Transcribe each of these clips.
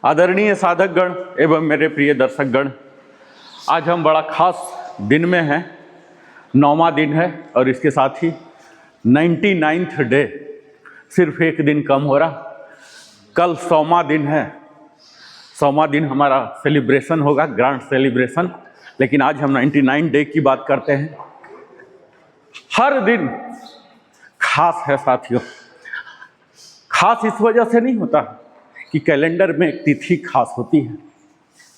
आदरणीय साधकगण एवं मेरे प्रिय दर्शकगण, आज हम बड़ा खास दिन में हैं। 9वां दिन है और इसके साथ ही 99th डे, सिर्फ एक दिन कम हो रहा। कल 100वां दिन है। 100वां दिन हमारा सेलिब्रेशन होगा, ग्रैंड सेलिब्रेशन। लेकिन आज हम 99 डे की बात करते हैं। हर दिन खास है साथियों। खास इस वजह से नहीं होता कि कैलेंडर में एक तिथि खास होती है,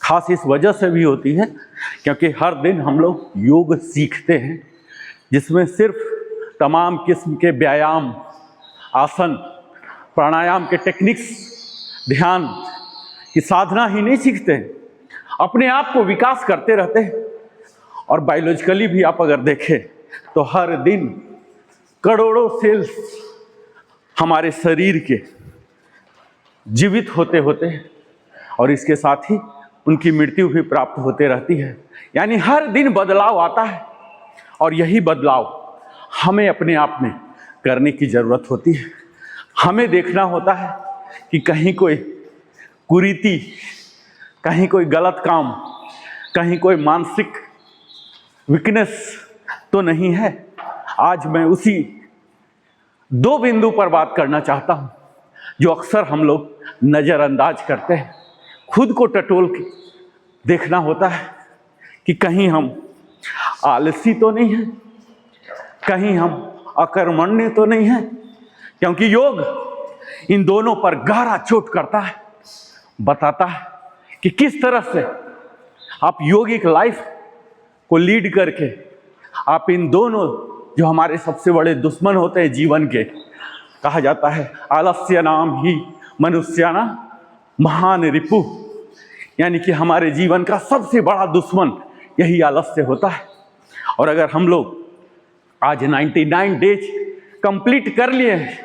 खास इस वजह से भी होती है क्योंकि हर दिन हम लोग योग सीखते हैं, जिसमें सिर्फ तमाम किस्म के व्यायाम, आसन, प्राणायाम के टेक्निक्स, ध्यान की साधना ही नहीं सीखते हैं, अपने आप को विकास करते रहते हैं। और बायोलॉजिकली भी आप अगर देखें तो हर दिन करोड़ों सेल्स हमारे शरीर के जीवित होते होते और इसके साथ ही उनकी मृत्यु भी प्राप्त होते रहती है। यानी हर दिन बदलाव आता है और यही बदलाव हमें अपने आप में करने की ज़रूरत होती है। हमें देखना होता है कि कहीं कोई कुरीति, कहीं कोई गलत काम, कहीं कोई मानसिक वीकनेस तो नहीं है। आज मैं उसी 2 बिंदु पर बात करना चाहता हूँ जो अक्सर हम लोग नज़रअंदाज करते हैं। खुद को टटोल के देखना होता है कि कहीं हम आलसी तो नहीं हैं, कहीं हम अकर्मण्य तो नहीं हैं, क्योंकि योग इन दोनों पर गहरा चोट करता है, बताता है कि किस तरह से आप योगिक लाइफ को लीड करके आप इन दोनों जो हमारे सबसे बड़े दुश्मन होते हैं जीवन के, कहा जाता है आलस्य नाम ही मनुष्याना महान रिपु, यानी कि हमारे जीवन का सबसे बड़ा दुश्मन यही आलस्य होता है। और अगर हम लोग आज 99 डेज कंप्लीट कर लिए हैं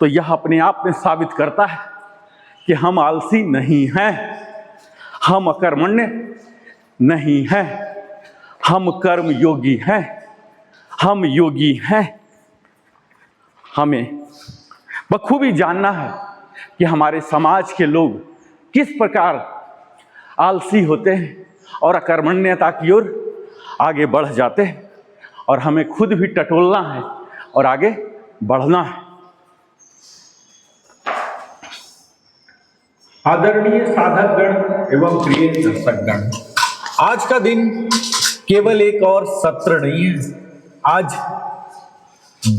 तो यह अपने आप में साबित करता है कि हम आलसी नहीं हैं, हम अकर्मण्य नहीं हैं, हम कर्म योगी हैं, हम योगी हैं। हमें बखूबी जानना है कि हमारे समाज के लोग किस प्रकार आलसी होते हैं और अकर्मण्यता की ओर आगे बढ़ जाते हैं, और हमें खुद भी टटोलना है और आगे बढ़ना है। आदरणीय साधकगण एवं प्रिय दर्शकगण, आज का दिन केवल एक और सत्र नहीं है, आज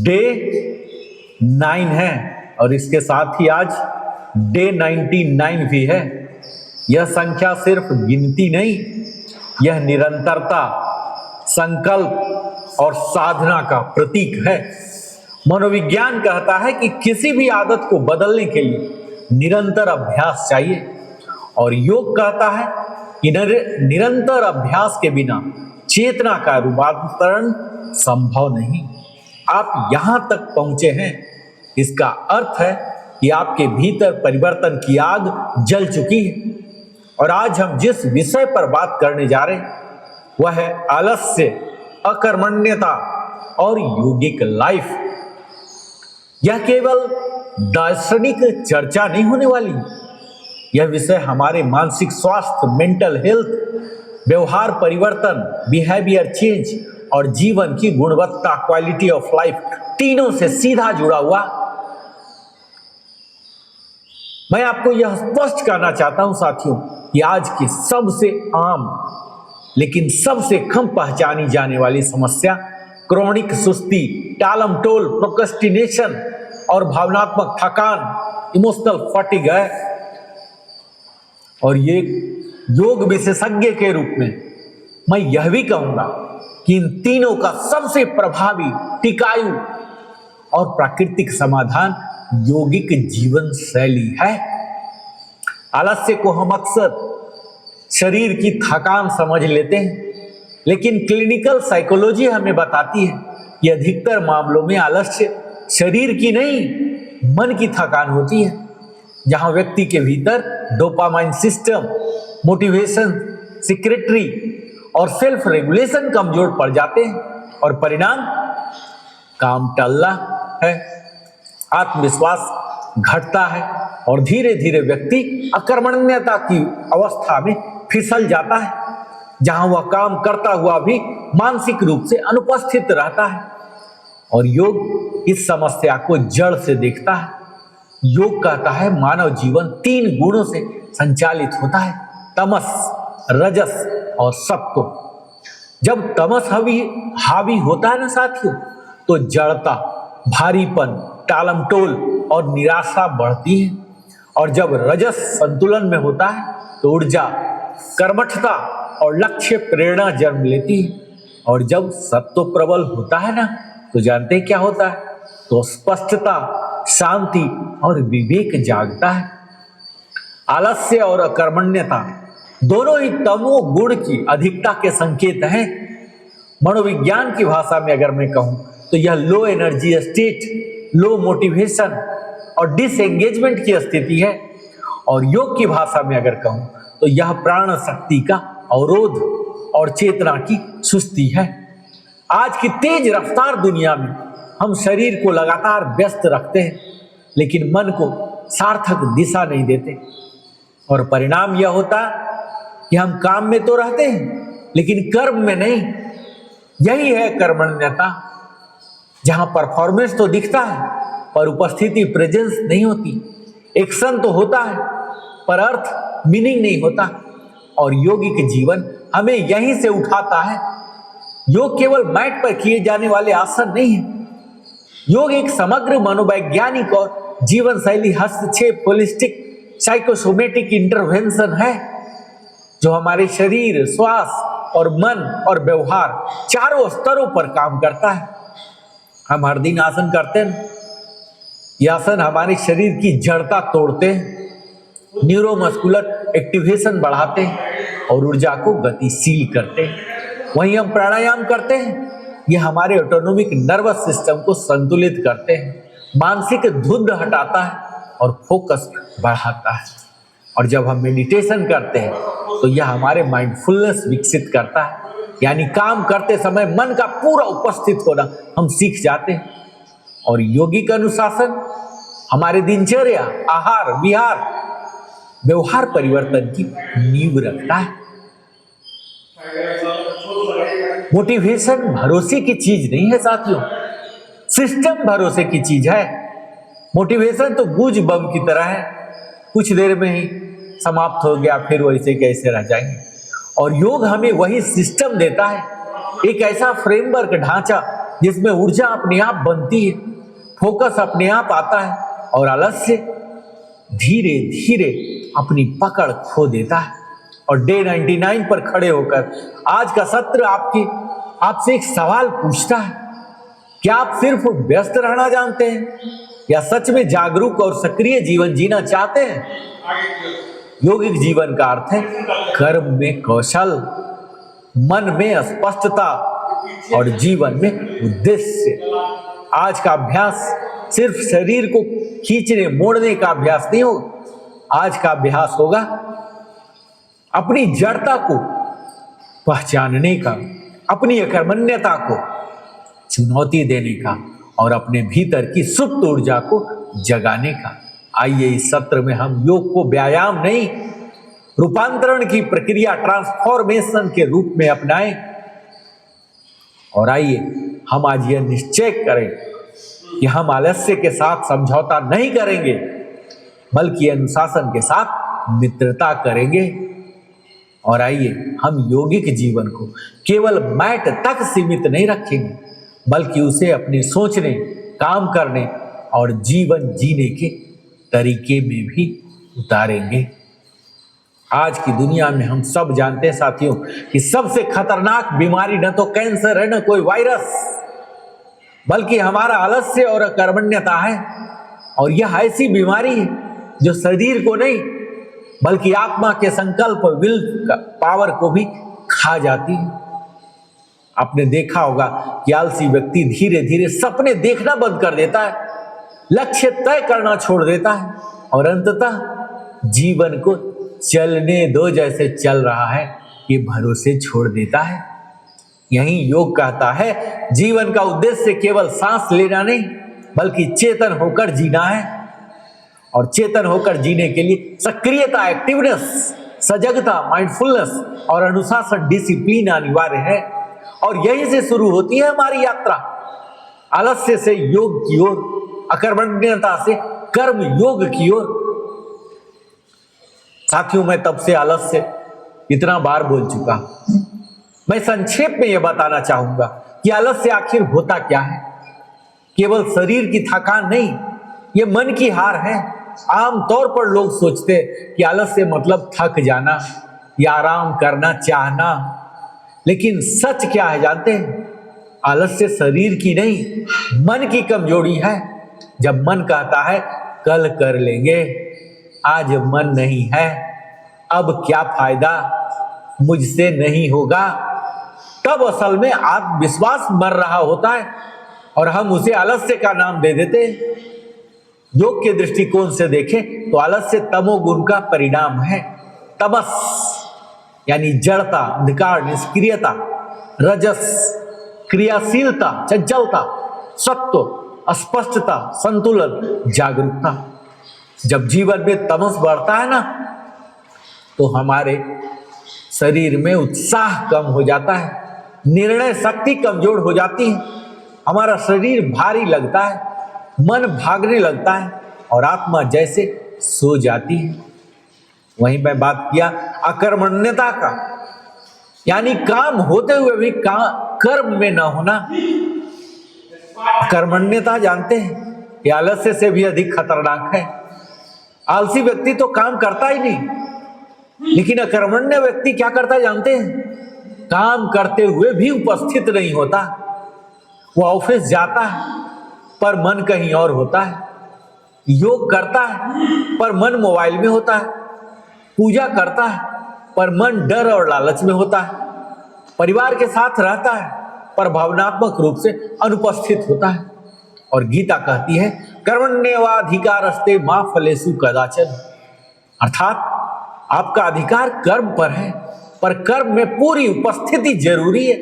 डे 9 है और इसके साथ ही आज डे 99 भी है। यह संख्या सिर्फ गिनती नहीं, यह निरंतरता, संकल्प और साधना का प्रतीक है। मनोविज्ञान कहता है कि किसी भी आदत को बदलने के लिए निरंतर अभ्यास चाहिए, और योग कहता है कि निरंतर अभ्यास के बिना चेतना का रूपांतरण संभव नहीं। आप यहां तक पहुंचे हैं, इसका अर्थ है कि आपके भीतर परिवर्तन की आग जल चुकी है। और आज हम जिस विषय पर बात करने जा रहे हैं वह है आलस्य, अकर्मण्यता और योगिक लाइफ। यह केवल दार्शनिक चर्चा नहीं होने वाली, यह विषय हमारे मानसिक स्वास्थ्य, मेंटल हेल्थ, व्यवहार परिवर्तन, बिहेवियर चेंज और जीवन की गुणवत्ता, क्वालिटी ऑफ लाइफ, तीनों से सीधा जुड़ा हुआ। मैं आपको यह स्पष्ट करना चाहता हूं साथियों कि आज की सबसे आम लेकिन सबसे कम पहचानी जाने वाली समस्या क्रॉनिक सुस्ती, टालम टोल, प्रोक्रेस्टिनेशन और भावनात्मक थकान, इमोशनल फटीग है। और ये योग विशेषज्ञ के रूप में मैं यह भी कहूंगा कि इन तीनों का सबसे प्रभावी, टिकाऊ और प्राकृतिक समाधान योगिक जीवन शैली है। आलस्य को हम अक्सर शरीर की थकान समझ लेते हैं, लेकिन क्लिनिकल साइकोलॉजी हमें बताती है कि अधिकतर मामलों में आलस्य शरीर की नहीं, मन की थकान होती है, जहां व्यक्ति के भीतर डोपामाइन सिस्टम, मोटिवेशन, सिक्रेटरी और सेल्फ रेगुलेशन कमजोर पड़ जाते हैं, और परिणाम काम टलना है, आत्मविश्वास घटता है और धीरे धीरे व्यक्ति अकर्मण्यता की अवस्था में फिसल जाता है, जहां वह काम करता हुआ भी मानसिक रूप से अनुपस्थित रहता है। और योग इस समस्या को जड़ से देखता है। योग कहता है मानव जीवन 3 गुणों से संचालित होता है, तमस, रजस और सत्व। जब तमस हावी होता है ना साथियों, तो जड़ता, भारीपन, टालमटोल और निराशा बढ़ती है। और जब रजस संतुलन में होता है तो ऊर्जा, कर्मठता और लक्ष्य प्रेरणा जन्म लेती है। और जब सत्व प्रबल होता है ना, तो जानते हैं क्या होता है? तो स्पष्टता, शांति और विवेक जागता है। आलस्य और अकर्मण्यता दोनों ही तमो गुण की अधिकता के संकेत हैं। मनोविज्ञान की भाषा में अगर मैं कहूं तो यह low energy state, low motivation और डिसएंगेजमेंट की स्थिति है। और योग की भाषा में अगर कहूं तो यह प्राण शक्ति का अवरोध और चेतना की सुस्ती है। आज की तेज रफ्तार दुनिया में हम शरीर को लगातार व्यस्त रखते हैं, लेकिन मन को सार्थक दिशा नहीं देते। और परिणाम यह होता है कि हम काम में तो रहते हैं लेकिन कर्म में नहीं। यही है कर्मण्यता, जहां परफॉर्मेंस तो दिखता है पर उपस्थिति, प्रेजेंस नहीं होती। एक्शन तो होता है पर अर्थ, मीनिंग नहीं होता। और योगिक जीवन हमें यहीं से उठाता है। योग केवल मैट पर किए जाने वाले आसन नहीं है। योग एक समग्र मनोवैज्ञानिक और जीवन शैली हस्तक्षेप, होलिस्टिक साइकोसोमेटिक इंटरवेंशन है, जो हमारे शरीर, श्वास और मन और व्यवहार चारों स्तरों पर काम करता है। हम हर दिन आसन करते हैं। ये आसन हमारे शरीर की जड़ता तोड़ते हैं, न्यूरोमस्कुलर एक्टिवेशन बढ़ाते हैं और ऊर्जा को गतिशील करते हैं। वहीं हम प्राणायाम करते हैं, ये हमारे ऑटोनोमिक नर्वस सिस्टम को संतुलित करते हैं, मानसिक धुंध हटाता है और फोकस बढ़ाता है। और जब हम मेडिटेशन करते हैं तो यह हमारे माइंडफुलनेस विकसित करता है, यानी काम करते समय मन का पूरा उपस्थित होना हम सीख जाते हैं। और योगिक अनुशासन हमारे दिनचर्या, आहार, विहार, व्यवहार परिवर्तन की नींव रखता है। मोटिवेशन भरोसे की चीज नहीं है साथियों, सिस्टम भरोसे की चीज है। मोटिवेशन तो गूंज बम की तरह है, कुछ देर में ही समाप्त हो गया, फिर वैसे कैसे रह जाएंगे। और योग हमें वही सिस्टम देता है, एक ऐसा फ्रेमवर्क, ढांचा जिसमें ऊर्जा अपने आप बनती है, फोकस अपने आप आता है और आलस्य धीरे धीरे अपनी पकड़ खो देता है। और डे 99 पर खड़े होकर आज का सत्र आपसे एक सवाल पूछता है, क्या आप सिर्फ व्यस्त रहना जानते हैं या सच में जागरूक और सक्रिय जीवन जीना चाहते हैं? योगिक जीवन का अर्थ है कर्म में कौशल, मन में स्पष्टता और जीवन में उद्देश्य। आज का अभ्यास सिर्फ शरीर को खींचने मोड़ने का अभ्यास नहीं होगा। आज का अभ्यास होगा अपनी जड़ता को पहचानने का, अपनी अकर्मण्यता को चुनौती देने का और अपने भीतर की सुप्त ऊर्जा को जगाने का। आइए इस सत्र में हम योग को व्यायाम नहीं, रूपांतरण की प्रक्रिया, ट्रांसफॉर्मेशन के रूप में अपनाएं। और आइए हम आज यह निश्चय करें कि हम आलस्य के साथ समझौता नहीं करेंगे, बल्कि अनुशासन के साथ मित्रता करेंगे। और आइए हम योगिक जीवन को केवल मैट तक सीमित नहीं रखेंगे, बल्कि उसे अपने सोचने, काम करने और जीवन जीने के तरीके में भी उतारेंगे। आज की दुनिया में हम सब जानते हैं साथियों कि सबसे खतरनाक बीमारी न तो कैंसर है, न कोई वायरस, बल्कि हमारा आलस्य और अकर्मण्यता है। और यह ऐसी बीमारी है जो शरीर को नहीं बल्कि आत्मा के संकल्प, विल पावर को भी खा जाती है। आपने देखा होगा कि आलसी व्यक्ति धीरे धीरे सपने देखना बंद कर देता है, लक्ष्य तय करना छोड़ देता है और अंततः जीवन को चलने दो जैसे चल रहा है ये भरोसे छोड़ देता है। यही योग कहता है जीवन का उद्देश्य केवल सांस लेना नहीं बल्कि चेतन होकर जीना है। और चेतन होकर जीने के लिए सक्रियता, एक्टिवनेस, सजगता, माइंडफुलनेस और अनुशासन, डिसिप्लिन अनिवार्य है। और यहीं से शुरू होती है हमारी यात्रा, आलस्य से योग की ओर, अकर्मण्यता से कर्म योग की ओर। साथियों, मैं तब से आलस्य इतना बार बोल चुका, मैं संक्षेप में यह बताना चाहूंगा कि आलस्य आखिर होता क्या है। केवल शरीर की थकान नहीं, यह मन की हार है। आमतौर पर लोग सोचते हैं कि आलस्य मतलब थक जाना या आराम करना चाहना, लेकिन सच क्या है जानते हैं? आलस्य शरीर की नहीं, मन की कमजोरी है। जब मन कहता है कल कर लेंगे, आज मन नहीं है, अब क्या फायदा, मुझसे नहीं होगा, तब असल में आत्मविश्वास मर रहा होता है और हम उसे आलस्य का नाम दे देते हैं। योग के दृष्टिकोण से देखें तो आलस्य तमोगुण का परिणाम है। तमस यानी जड़ता, अंधकार, निष्क्रियता, रजस क्रियाशीलता, चंचलता, सत्व स्पष्टता, संतुलन, जागरूकता। जब जीवन में तमस बढ़ता है ना, तो हमारे शरीर में उत्साह कम हो जाता है, निर्णय शक्ति कमजोर हो जाती है, हमारा शरीर भारी लगता है, मन भागने लगता है और आत्मा जैसे सो जाती है। वहीं मैं बात किया अकर्मण्यता का, यानी काम होते हुए भी कर्म में न होना। अकर्मण्यता जानते हैं, ये आलस्य से भी अधिक खतरनाक है। आलसी व्यक्ति तो काम करता ही नहीं, लेकिन अकर्मण्य व्यक्ति क्या करता है जानते हैं? काम करते हुए भी उपस्थित नहीं होता। वो ऑफिस जाता है पर मन कहीं और होता है, योग करता है पर मन मोबाइल में होता है, पूजा करता है पर मन डर और लालच में होता है, परिवार के साथ रहता है पर भावनात्मक रूप से अनुपस्थित होता है। और गीता कहती है कर्मण्येवाधिकारस्ते मा फलेषु कदाचन, अर्थात आपका अधिकार कर्म पर है, पर कर्म में पूरी उपस्थिति जरूरी है।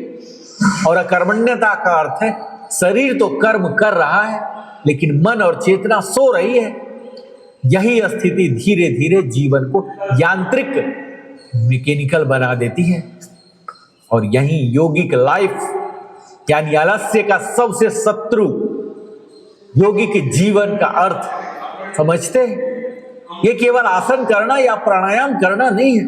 और अकर्मण्यता का अर्थ है शरीर तो कर्म कर रहा है लेकिन मन और चेतना सो रही है। यही स्थिति धीरे धीरे जीवन को यांत्रिक, मैकेनिकल बना देती है। और यही योगिक लाइफ यानी आलस्य का सबसे शत्रु योगिक जीवन का अर्थ समझते हैं? ये केवल आसन करना या प्राणायाम करना नहीं है।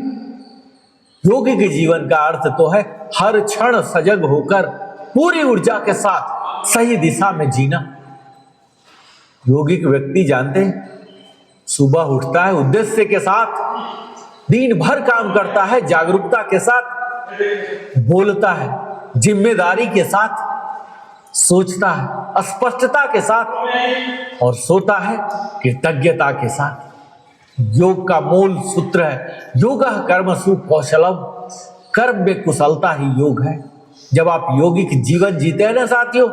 योगिक जीवन का अर्थ तो है हर क्षण सजग होकर पूरी ऊर्जा के साथ सही दिशा में जीना। योगिक व्यक्ति जानते हैं, सुबह उठता है उद्देश्य के साथ, दिन भर काम करता है जागरूकता के साथ, बोलता है जिम्मेदारी के साथ, सोचता है स्पष्टता के साथ और सोता है कृतज्ञता के साथ। योग का मूल सूत्र है योगः कर्मसु कौशलम, कर्म में कुशलता ही योग है। जब आप योगिक जीवन जीते हैं ना साथियों,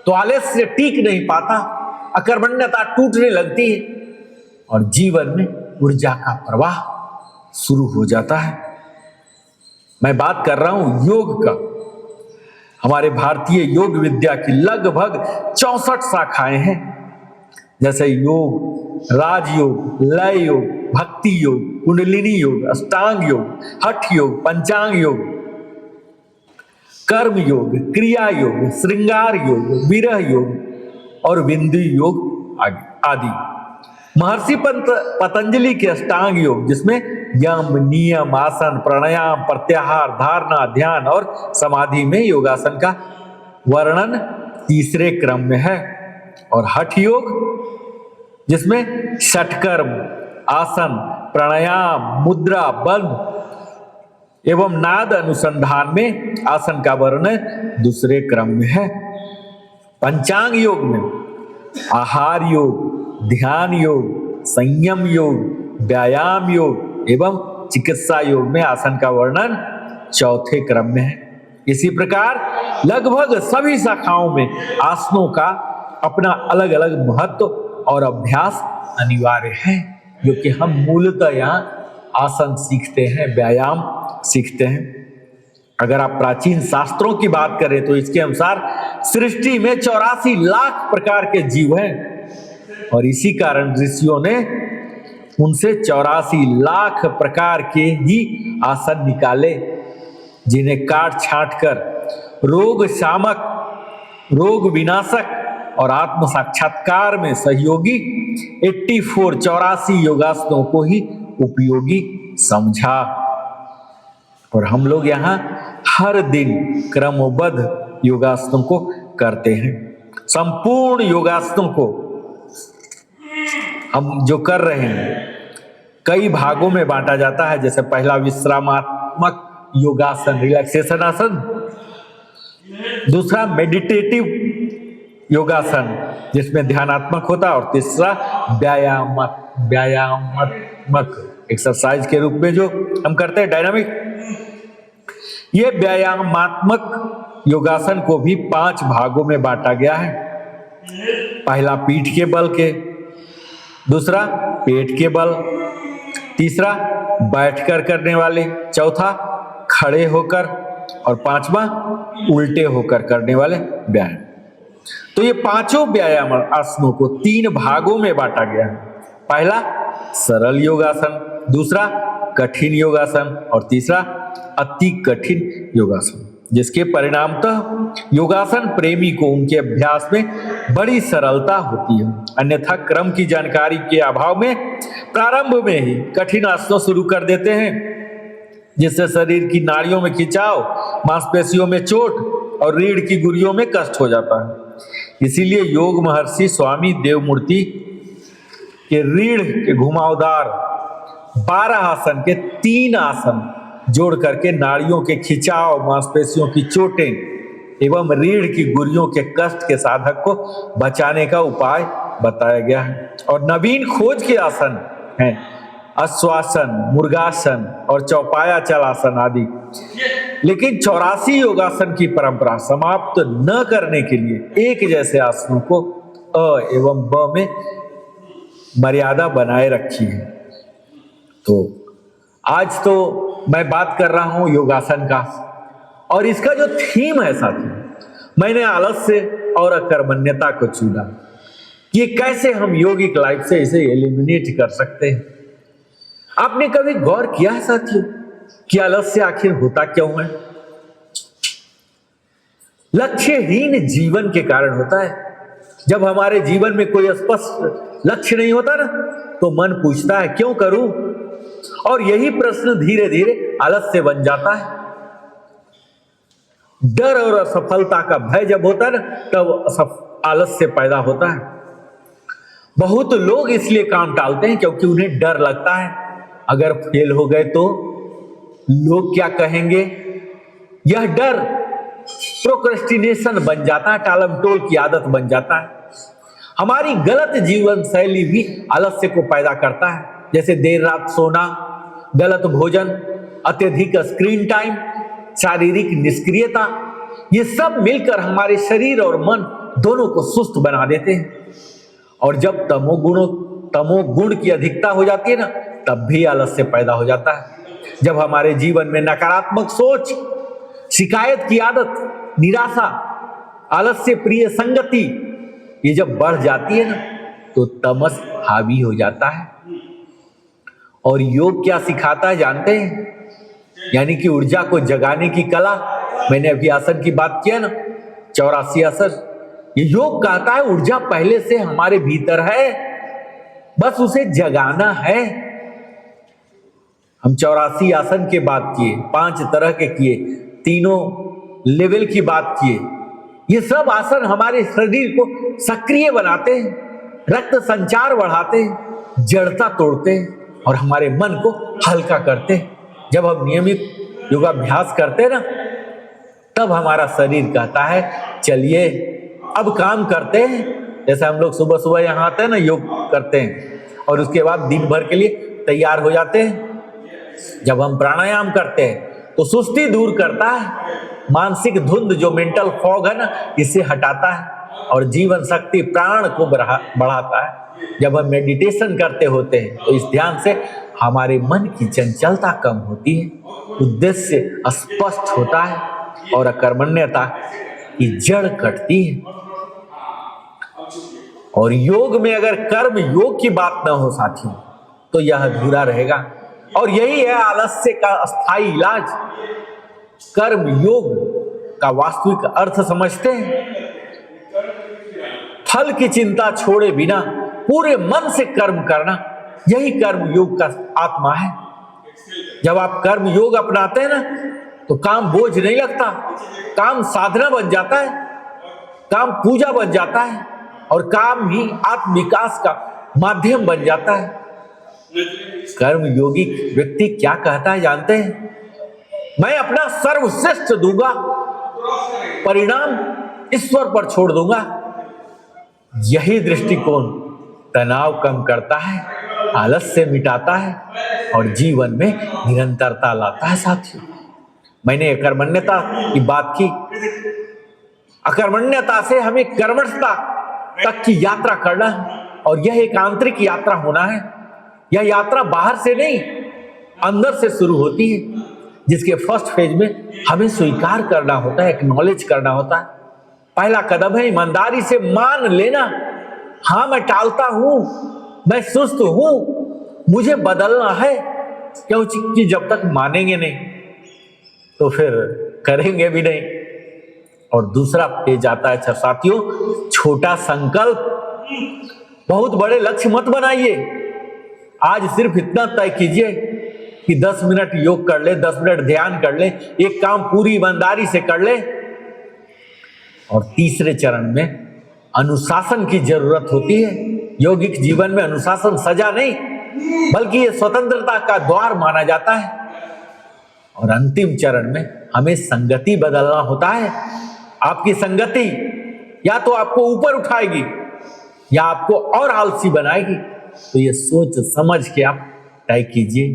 तो आलस्य टिक नहीं पाता, अकर्मण्यता टूटने लगती है और जीवन में ऊर्जा का प्रवाह शुरू हो जाता है। मैं बात कर रहा हूं योग का। हमारे भारतीय योग विद्या की लगभग 64 शाखाएं हैं, जैसे योग, राजयोग, लय योग, भक्ति योग, कुंडलिनी योग, अष्टांग योग, हठ योग, पंचांग योग, कर्म योग, क्रिया योग, श्रृंगार योग, विरह योग और बिंदु योग आदि। महर्षि पतंजलि के अष्टांग योग, जिसमें यम, नियम, आसन, प्राणायाम, प्रत्याहार, धारणा, ध्यान और समाधि में योगासन का वर्णन तीसरे क्रम में है। और हठ योग, जिसमें षटकर्म, आसन, प्राणायाम, मुद्रा, बंध एवं नाद अनुसंधान में आसन का वर्णन दूसरे क्रम में है। पंचांग योग में आहार योग, ध्यान योग, संयम योग, व्यायाम योग एवं चिकित्सा योग में आसन का वर्णन चौथे क्रम में है। इसी प्रकार लगभग सभी शाखाओं में आसनों का अपना अलग अलग महत्व और अभ्यास अनिवार्य है, जो कि हम मूलतः यहाँ आसन सीखते हैं, व्यायाम सीखते हैं। अगर आप प्राचीन शास्त्रों की बात करें तो इसके अनुसार सृष्टि में 84 लाख प्रकार के जीव हैं और इसी कारण ऋषियों ने उनसे 84 लाख प्रकार के ही आसन निकाले, जिन्हें काट छांट कर रोग शामक, रोग विनाशक और आत्म साक्षात्कार में सहयोगी 84 योगासनों को ही उपयोगी समझा। और हम लोग यहाँ हर दिन क्रमबद्ध योगासनों को करते हैं। संपूर्ण योगासनों को हम जो कर रहे हैं कई भागों में बांटा जाता है। जैसे पहला विश्रामात्मक योगासन, रिलैक्सेशन आसन, दूसरा मेडिटेटिव योगासन जिसमें ध्यानात्मक होता है, और तीसरा व्यायामात्मक एक्सरसाइज के रूप में जो हम करते हैं, डायनामिक। ये व्यायामात्मक योगासन को भी 5 भागों में बांटा गया है। पहला पीठ के बल के, दूसरा पेट के बल, तीसरा बैठकर करने वाले, चौथा खड़े होकर, और 5वां उल्टे होकर करने वाले व्यायाम। तो ये 5 व्यायाम आसनों को 3 भागों में बांटा गया है। पहला सरल योगासन, दूसरा कठिन योगासन, और तीसरा अति कठिन योगासन, जिसके परिणामतः योगासन प्रेमी को उनके अभ्यास में बड़ी सरलता होती है। अन्यथा क्रम की जानकारी के अभाव में प्रारंभ में ही कठिन आसनों शुरू कर देते हैं, जिससे शरीर की नाड़ियों में खिंचाव, मांसपेशियों में चोट और रीढ़ की गुर्जियों में कष्ट हो जाता है। इसीलिए योग महर्षि स्वामी देवमूर्ति के रीढ़ के घुमावदार 12 आसन के 3 आसन जोड़ करके नाड़ियों के खिंचाव, मांसपेशियों की चोटें एवं रीढ़ की गुर्जियों के कष्ट के साधक को बचाने का उपाय बताया गया है। और नवीन खोज के आसन हैं अश्वासन, मुर्गासन और चौपाया चलासन आदि। लेकिन 84 योगासन की परंपरा समाप्त न करने के लिए एक जैसे आसनों को अ एवं ब में मर्यादा बनाए रखी है। तो आज तो मैं बात कर रहा हूं योगासन का, और इसका जो थीम है साथी, मैंने आलस्य और अकर्मण्यता को चुना कि कैसे हम योगिक लाइफ से इसे एलिमिनेट कर सकते हैं। आपने कभी गौर किया है साथियों कि आलस्य आखिर होता क्यों है? लक्ष्यहीन जीवन के कारण होता है। जब हमारे जीवन में कोई स्पष्ट लक्ष्य नहीं होता ना, तो मन पूछता है क्यों करूं, और यही प्रश्न धीरे धीरे आलस्य बन जाता है। डर और असफलता का भय जब होता है ना, तब आलस्य पैदा होता है। बहुत लोग इसलिए काम टालते हैं क्योंकि उन्हें डर लगता है अगर फेल हो गए तो लोग क्या कहेंगे। यह डर प्रोक्रेस्टिनेशन बन जाता है, टालम टोल की आदत बन जाता है। हमारी गलत जीवन शैली भी आलस्य को पैदा करता है, जैसे देर रात सोना, गलत भोजन, अत्यधिक स्क्रीन टाइम, शारीरिक निष्क्रियता। ये सब मिलकर हमारे शरीर और मन दोनों को सुस्त बना देते हैं। और जब तमोगुण की अधिकता हो जाती है ना, तब भी आलस्य पैदा हो जाता है। जब हमारे जीवन में नकारात्मक सोच, शिकायत की आदत, निराशा, आलस्य प्रिय संगति ये जब बढ़ जाती है ना, तो तमस हावी हो जाता है। और योग क्या सिखाता है जानते हैं? यानी कि ऊर्जा को जगाने की कला। मैंने अभी आसन की बात किया ना, 84 आसन। ये योग कहता है ऊर्जा पहले से हमारे भीतर है, बस उसे जगाना है। हम 84 आसन की बात किए, 5 तरह के किए, तीनों लेवल की बात किए। ये सब आसन हमारे शरीर को सक्रिय बनाते हैं, रक्त संचार बढ़ाते हैं, जड़ता तोड़ते हैं और हमारे मन को हल्का करते हैं। जब हम नियमित योगाभ्यास करते हैं ना, तब हमारा शरीर कहता है चलिए अब काम करते हैं। जैसे हम लोग सुबह सुबह यहाँ आते हैं ना, योग करते हैं और उसके बाद दिन भर के लिए तैयार हो जाते हैं। जब हम प्राणायाम करते हैं तो सुस्ती दूर करता है, मानसिक धुंध जो मेंटल फॉग है ना, इसे हटाता है और जीवन शक्ति प्राण को बढ़ाता है। जब हम मेडिटेशन करते होते हैं तो इस ध्यान से हमारे मन की चंचलता कम होती है, उद्देश्य स्पष्ट होता है और अकर्मण्यता की जड़ कटती है। और योग में अगर कर्म योग की बात ना हो साथियों, तो यह अधूरा रहेगा। और यही है आलस्य का अस्थाई इलाज। कर्म योग का वास्तविक अर्थ समझते हैं? फल की चिंता छोड़े बिना पूरे मन से कर्म करना, यही कर्म योग का आत्मा है। जब आप कर्म योग अपनाते हैं ना, तो काम बोझ नहीं लगता, काम साधना बन जाता है, काम पूजा बन जाता है, और काम ही आत्म विकास का माध्यम बन जाता है। कर्म योगी व्यक्ति क्या कहता है जानते हैं? मैं अपना सर्वश्रेष्ठ दूंगा, परिणाम ईश्वर पर छोड़ दूंगा। यही दृष्टिकोण तनाव कम करता है, आलस्य मिटाता है और जीवन में निरंतरता लाता है। साथियों, मैंने अकर्मण्यता की बात की। अकर्मण्यता से हमें कर्मठता तक की यात्रा करना है, और यह एक आंतरिक यात्रा होना है। यह यात्रा बाहर से नहीं, अंदर से शुरू होती है, जिसके फर्स्ट फेज में हमें स्वीकार करना होता है, एक्नॉलेज करना होता है। पहला कदम है ईमानदारी से मान लेना, हाँ मैं टालता हूं, मैं सुस्त हूं, मुझे बदलना है। क्योंकि जब तक मानेंगे नहीं तो फिर करेंगे भी नहीं। और दूसरा पेज आता है अच्छा साथियों, छोटा संकल्प, बहुत बड़े लक्ष्य मत बनाइए। आज सिर्फ इतना तय कीजिए कि 10 मिनट योग कर ले, 10 मिनट ध्यान कर ले, एक काम पूरी ईमानदारी से कर ले। और तीसरे चरण में अनुशासन की जरूरत होती है। यौगिक जीवन में अनुशासन सजा नहीं, बल्कि ये स्वतंत्रता का द्वार माना जाता है। और अंतिम चरण में हमें संगति बदलना होता है। आपकी संगति या तो आपको ऊपर उठाएगी या आपको और आलसी बनाएगी। तो ये सोच समझ के आप तय कीजिए।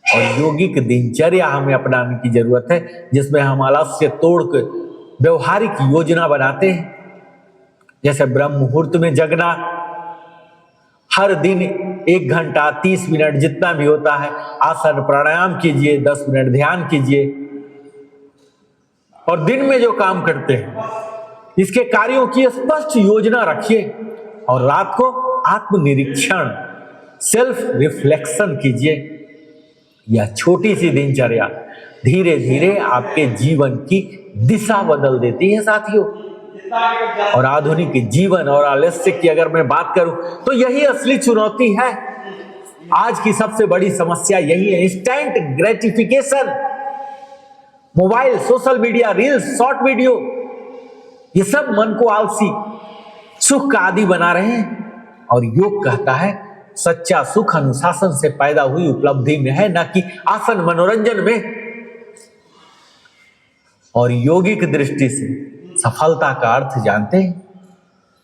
और यौगिक दिनचर्या हमें अपनाने की जरूरत है, जिसमें हम आलस्य तोड़कर व्यवहारिक योजना बनाते हैं। जैसे ब्रह्म मुहूर्त में जगना, हर दिन 1 घंटा 30 मिनट जितना भी होता है आसन प्राणायाम कीजिए, 10 मिनट ध्यान कीजिए। और दिन में जो काम करते हैं इसके कार्यों की स्पष्ट योजना रखिए। और रात को आत्मनिरीक्षण, सेल्फ रिफ्लेक्शन कीजिए। यह छोटी सी दिनचर्या धीरे धीरे आपके जीवन की दिशा बदल देती है साथियों। और आधुनिक जीवन और आलस्य की अगर मैं बात करूं तो यही असली चुनौती है। आज की सबसे बड़ी समस्या यही है, instant gratification. Mobile, social media, reels, short video, ये सब मन को आलसी, सुख का आदी बना रहे हैं। और योग कहता है सच्चा सुख अनुशासन से पैदा हुई उपलब्धि में है, न कि आसन मनोरंजन में। और योगिक दृष्टि से सफलता का अर्थ जानते हैं?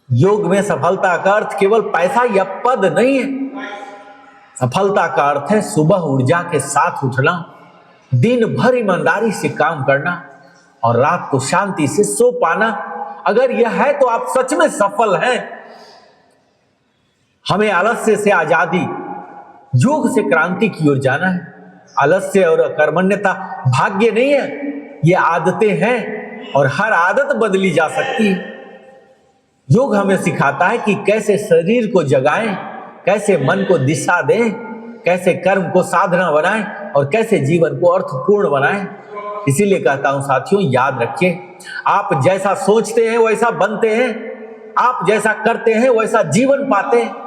योग में सफलता का अर्थ केवल पैसा या पद नहीं है। सफलता का अर्थ है सुबह ऊर्जा के साथ उठना, दिन भर ईमानदारी से काम करना और रात को शांति से सो पाना। अगर यह है तो आप सच में सफल हैं। हमें आलस्य से आजादी, योग से क्रांति की ओर जाना है। आलस्य और अकर्मण्यता भाग्य नहीं है, ये आदतें हैं और हर आदत बदली जा सकती है। योग हमें सिखाता है कि कैसे शरीर को जगाएं, कैसे मन को दिशा दें, कैसे कर्म को साधना बनाएं और कैसे जीवन को अर्थपूर्ण बनाएं। इसीलिए कहता हूं साथियों, याद रखिए, आप जैसा सोचते हैं वैसा बनते हैं, आप जैसा करते हैं वैसा जीवन पाते हैं।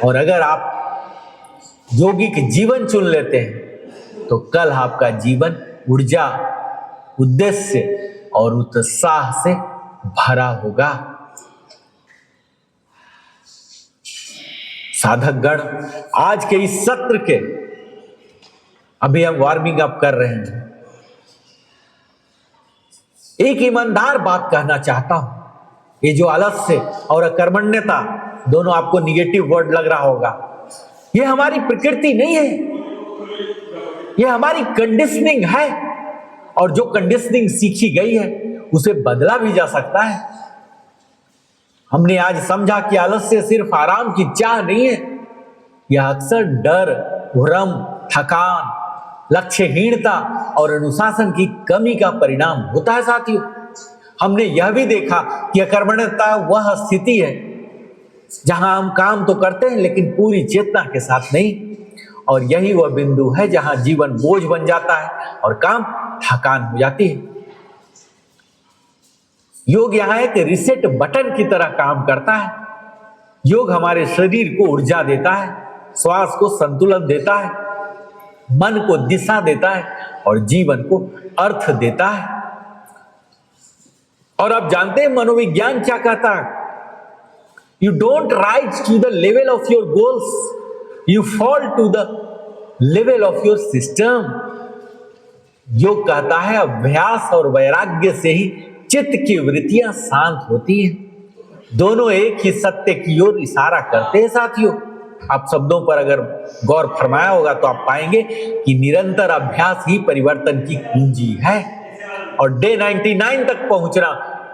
और अगर आप यौगिक जीवन चुन लेते हैं तो कल आपका जीवन ऊर्जा, उद्देश्य और उत्साह से भरा होगा। साधक गण, आज के इस सत्र के अभी हम वार्मिंग अप कर रहे हैं। एक ईमानदार बात कहना चाहता हूं। ये जो आलस्य और अकर्मण्यता, दोनों आपको निगेटिव वर्ड लग रहा होगा, ये हमारी प्रकृति नहीं है, ये हमारी कंडीशनिंग है। और जो कंडीशनिंग सीखी गई है उसे बदला भी जा सकता है। हमने आज समझा कि आलस्य सिर्फ आराम की चाह नहीं है, यह अक्सर डर, भ्रम, थकान, लक्ष्यहीनता और अनुशासन की कमी का परिणाम होता है साथियों। हमने यह भी देखा कि अकर्मण्यता वह स्थिति है जहां हम काम तो करते हैं लेकिन पूरी चेतना के साथ नहीं। और यही वह बिंदु है जहां जीवन बोझ बन जाता है और काम थकान हो जाती है। योग यहां एक रिसेट बटन की तरह काम करता है। योग हमारे शरीर को ऊर्जा देता है, श्वास को संतुलन देता है, मन को दिशा देता है और जीवन को अर्थ देता है। और आप जानते हैं मनोविज्ञान क्या कहता है? You don't rise to the level of your goals, you fall to the level of your system. योग कहता है अभ्यास और वैराग्य से ही चित्त की वृत्तियां शांत होती हैं। दोनों एक ही सत्य की ओर इशारा करते हैं साथियों। आप शब्दों पर अगर गौर फरमाया होगा तो आप पाएंगे कि निरंतर अभ्यास ही परिवर्तन की कुंजी है। और डे 99 तक पहुंचना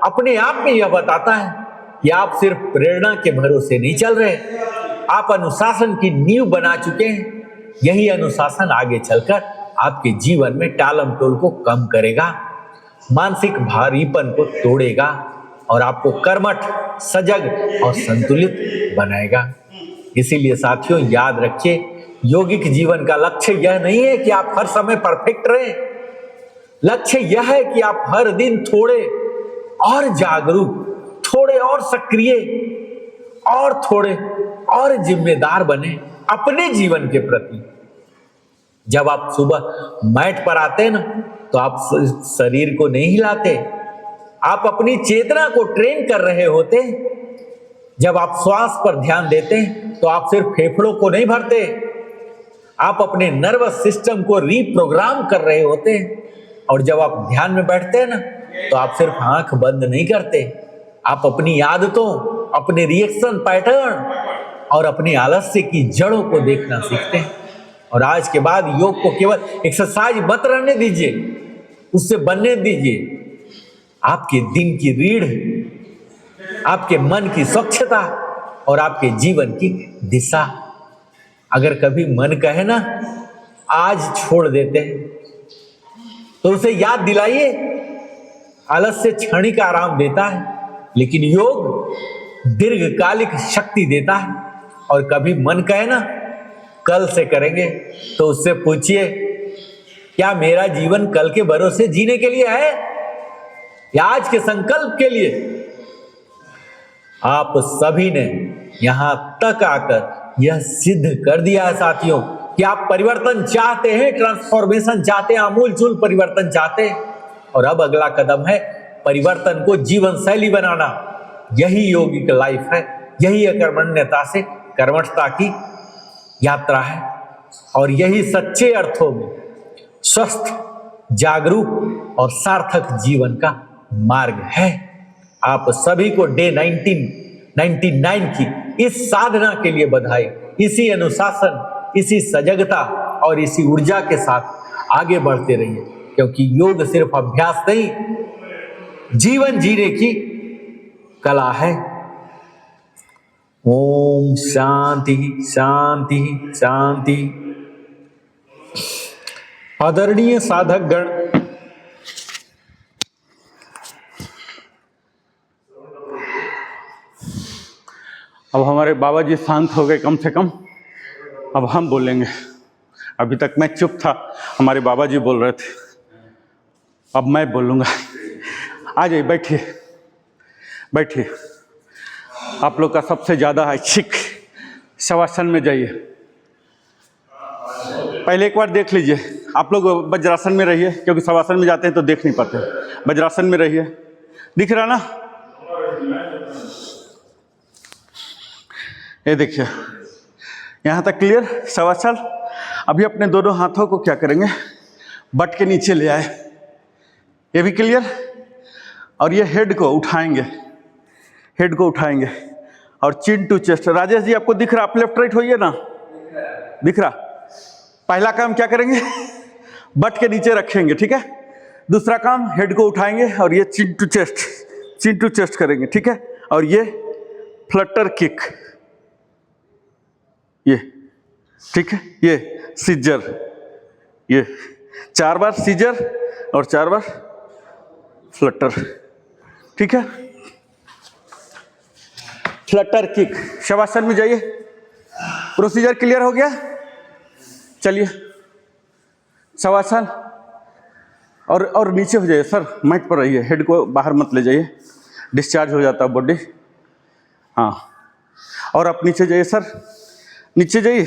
अपने आप में यह बताता है कि आप सिर्फ प्रेरणा के भरोसे नहीं चल रहे, आप अनुशासन की नींव बना चुके हैं। यही अनुशासन आगे चलकर आपके जीवन में टालम टोल को कम करेगा, मानसिक भारीपन को तोड़ेगा और आपको कर्मठ, सजग और संतुलित बनाएगा। इसीलिए साथियों याद रखिए, यौगिक जीवन का लक्ष्य यह नहीं है कि आप हर समय परफेक्ट रहें। लक्ष्य यह है कि आप हर दिन थोड़े और जागरूक, थोड़े और सक्रिय और थोड़े और जिम्मेदार बने अपने जीवन के प्रति। जब आप सुबह मैट पर आते हैं ना, तो आप शरीर को नहीं हिलाते, आप अपनी चेतना को ट्रेन कर रहे होते हैं। जब आप श्वास पर ध्यान देते हैं तो आप सिर्फ फेफड़ों को नहीं भरते, आप अपने नर्वस सिस्टम को रीप्रोग्राम कर रहे होते हैं। और जब आप ध्यान में बैठते हैं ना, तो आप सिर्फ आंख बंद नहीं करते, आप अपनी आदतों, अपने रिएक्शन पैटर्न और अपनी आलस्य की जड़ों को देखना सीखते हैं। और आज के बाद योग को केवल एक्सरसाइज मत रहने दीजिए, उससे बनने दीजिए आपके दिन की रीढ़, आपके मन की स्वच्छता और आपके जीवन की दिशा। अगर कभी मन कहे ना आज छोड़ देते हैं, तो उसे याद दिलाइए, आलस्य क्षणिक आराम देता है, लेकिन योग दीर्घकालिक शक्ति देता है। और कभी मन कहे ना कल से करेंगे, तो उससे पूछिए क्या मेरा जीवन कल के भरोसे जीने के लिए है या आज के संकल्प के लिए? आप सभी ने यहां तक आकर यह सिद्ध कर दिया है साथियों कि आप परिवर्तन चाहते हैं, ट्रांसफॉर्मेशन चाहते हैं, आमूलचूल परिवर्तन चाहते हैं। और अब अगला कदम है परिवर्तन को जीवन शैली बनाना। यही योगिक लाइफ है, यही अकर्मण्यता से कर्मठता की यात्रा है। और यही सच्चे अर्थों में स्वस्थ, जागरूक और सार्थक जीवन का मार्ग है। आप सभी को डे 99 की इस साधना के लिए बधाई। इसी अनुशासन, इसी सजगता और इसी ऊर्जा के साथ आगे बढ़ते रहिए, क्योंकि योग सिर्फ अभ्यास नहीं, जीवन जीने की कला है। ओम शांति शांति शांति। आदरणीय साधक गण, अब हमारे बाबा जी शांत हो गए कम से कम, अब हम बोलेंगे। अभी तक मैं चुप था, हमारे बाबा जी बोल रहे थे, अब मैं बोलूँगा। आ जाइए, बैठिए बैठिए। आप लोग का सबसे ज़्यादा ऐच्छिक शवासन में जाइए। पहले एक बार देख लीजिए, आप लोग वज्रासन में रहिए, क्योंकि शवासन में जाते हैं तो देख नहीं पाते। वज्रासन में रहिए, दिख रहा ना? ये देखिए, यहाँ तक क्लियर शवासन। अभी अपने दोनों हाथों को क्या करेंगे, बट के नीचे ले आए, ये भी क्लियर। और ये हेड को उठाएंगे, हेड को उठाएंगे और चिन टू चेस्ट। राजेश जी आपको दिख रहा? आप लेफ्ट राइट होइए ना, दिख रहा? पहला काम क्या करेंगे, बट के नीचे रखेंगे, ठीक है। दूसरा काम, हेड को उठाएंगे और ये चिन टू चेस्ट करेंगे, ठीक है। और ये फ्लटर किक, ये ठीक है, ये सीजर, ये 4 बार सीजर और 4 बार फ्लटर, ठीक है। Flutter kick. शवासन में जाइए। प्रोसीजर क्लियर हो गया? चलिए शवासन। और नीचे हो जाइए सर, मैट पर रहिए, हेड को बाहर मत ले जाइए, डिस्चार्ज हो जाता है बॉडी। हाँ, और आप नीचे जाइए सर, नीचे जाइए,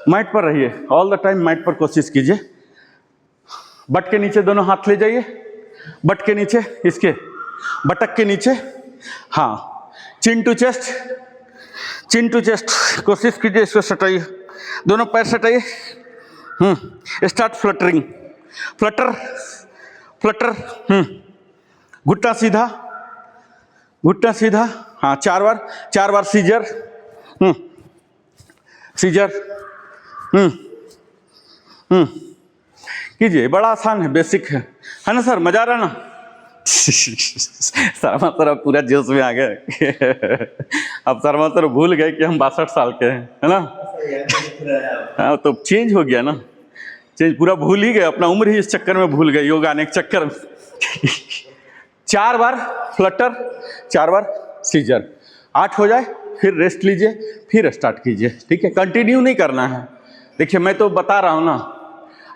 मैट पर रहिए, ऑल द टाइम मैट पर कोशिश कीजिए। बट के नीचे दोनों हाथ ले जाइए, बट के नीचे, इसके बटक के नीचे। हाँ, chin to chest, chin to chest, कोशिश कीजिए, इसको सटाइए, दोनों पैर सटाइए। Start fluttering, flutter flutter. घुटना सीधा, घुटना सीधा। हाँ, 4 बार, 4 बार सीजर। सीजर। कीजिए, बड़ा आसान है, बेसिक है ना सर? मजा आ रहा ना? शर्मा सर अब पूरा जोश में आ गए। अब शर्मा सर भूल गए कि हम 62 साल के हैं, है ना? हाँ, तो चेंज हो गया ना, चेंज पूरा भूल ही गए, अपना उम्र ही इस चक्कर में भूल गए, योग आने के चक्कर में। 4 बार फ्लटर, 4 बार सीजर। 8 हो जाए फिर रेस्ट लीजिए, फिर स्टार्ट कीजिए। ठीक है, कंटिन्यू नहीं करना है। देखिए मैं तो बता रहा हूँ ना,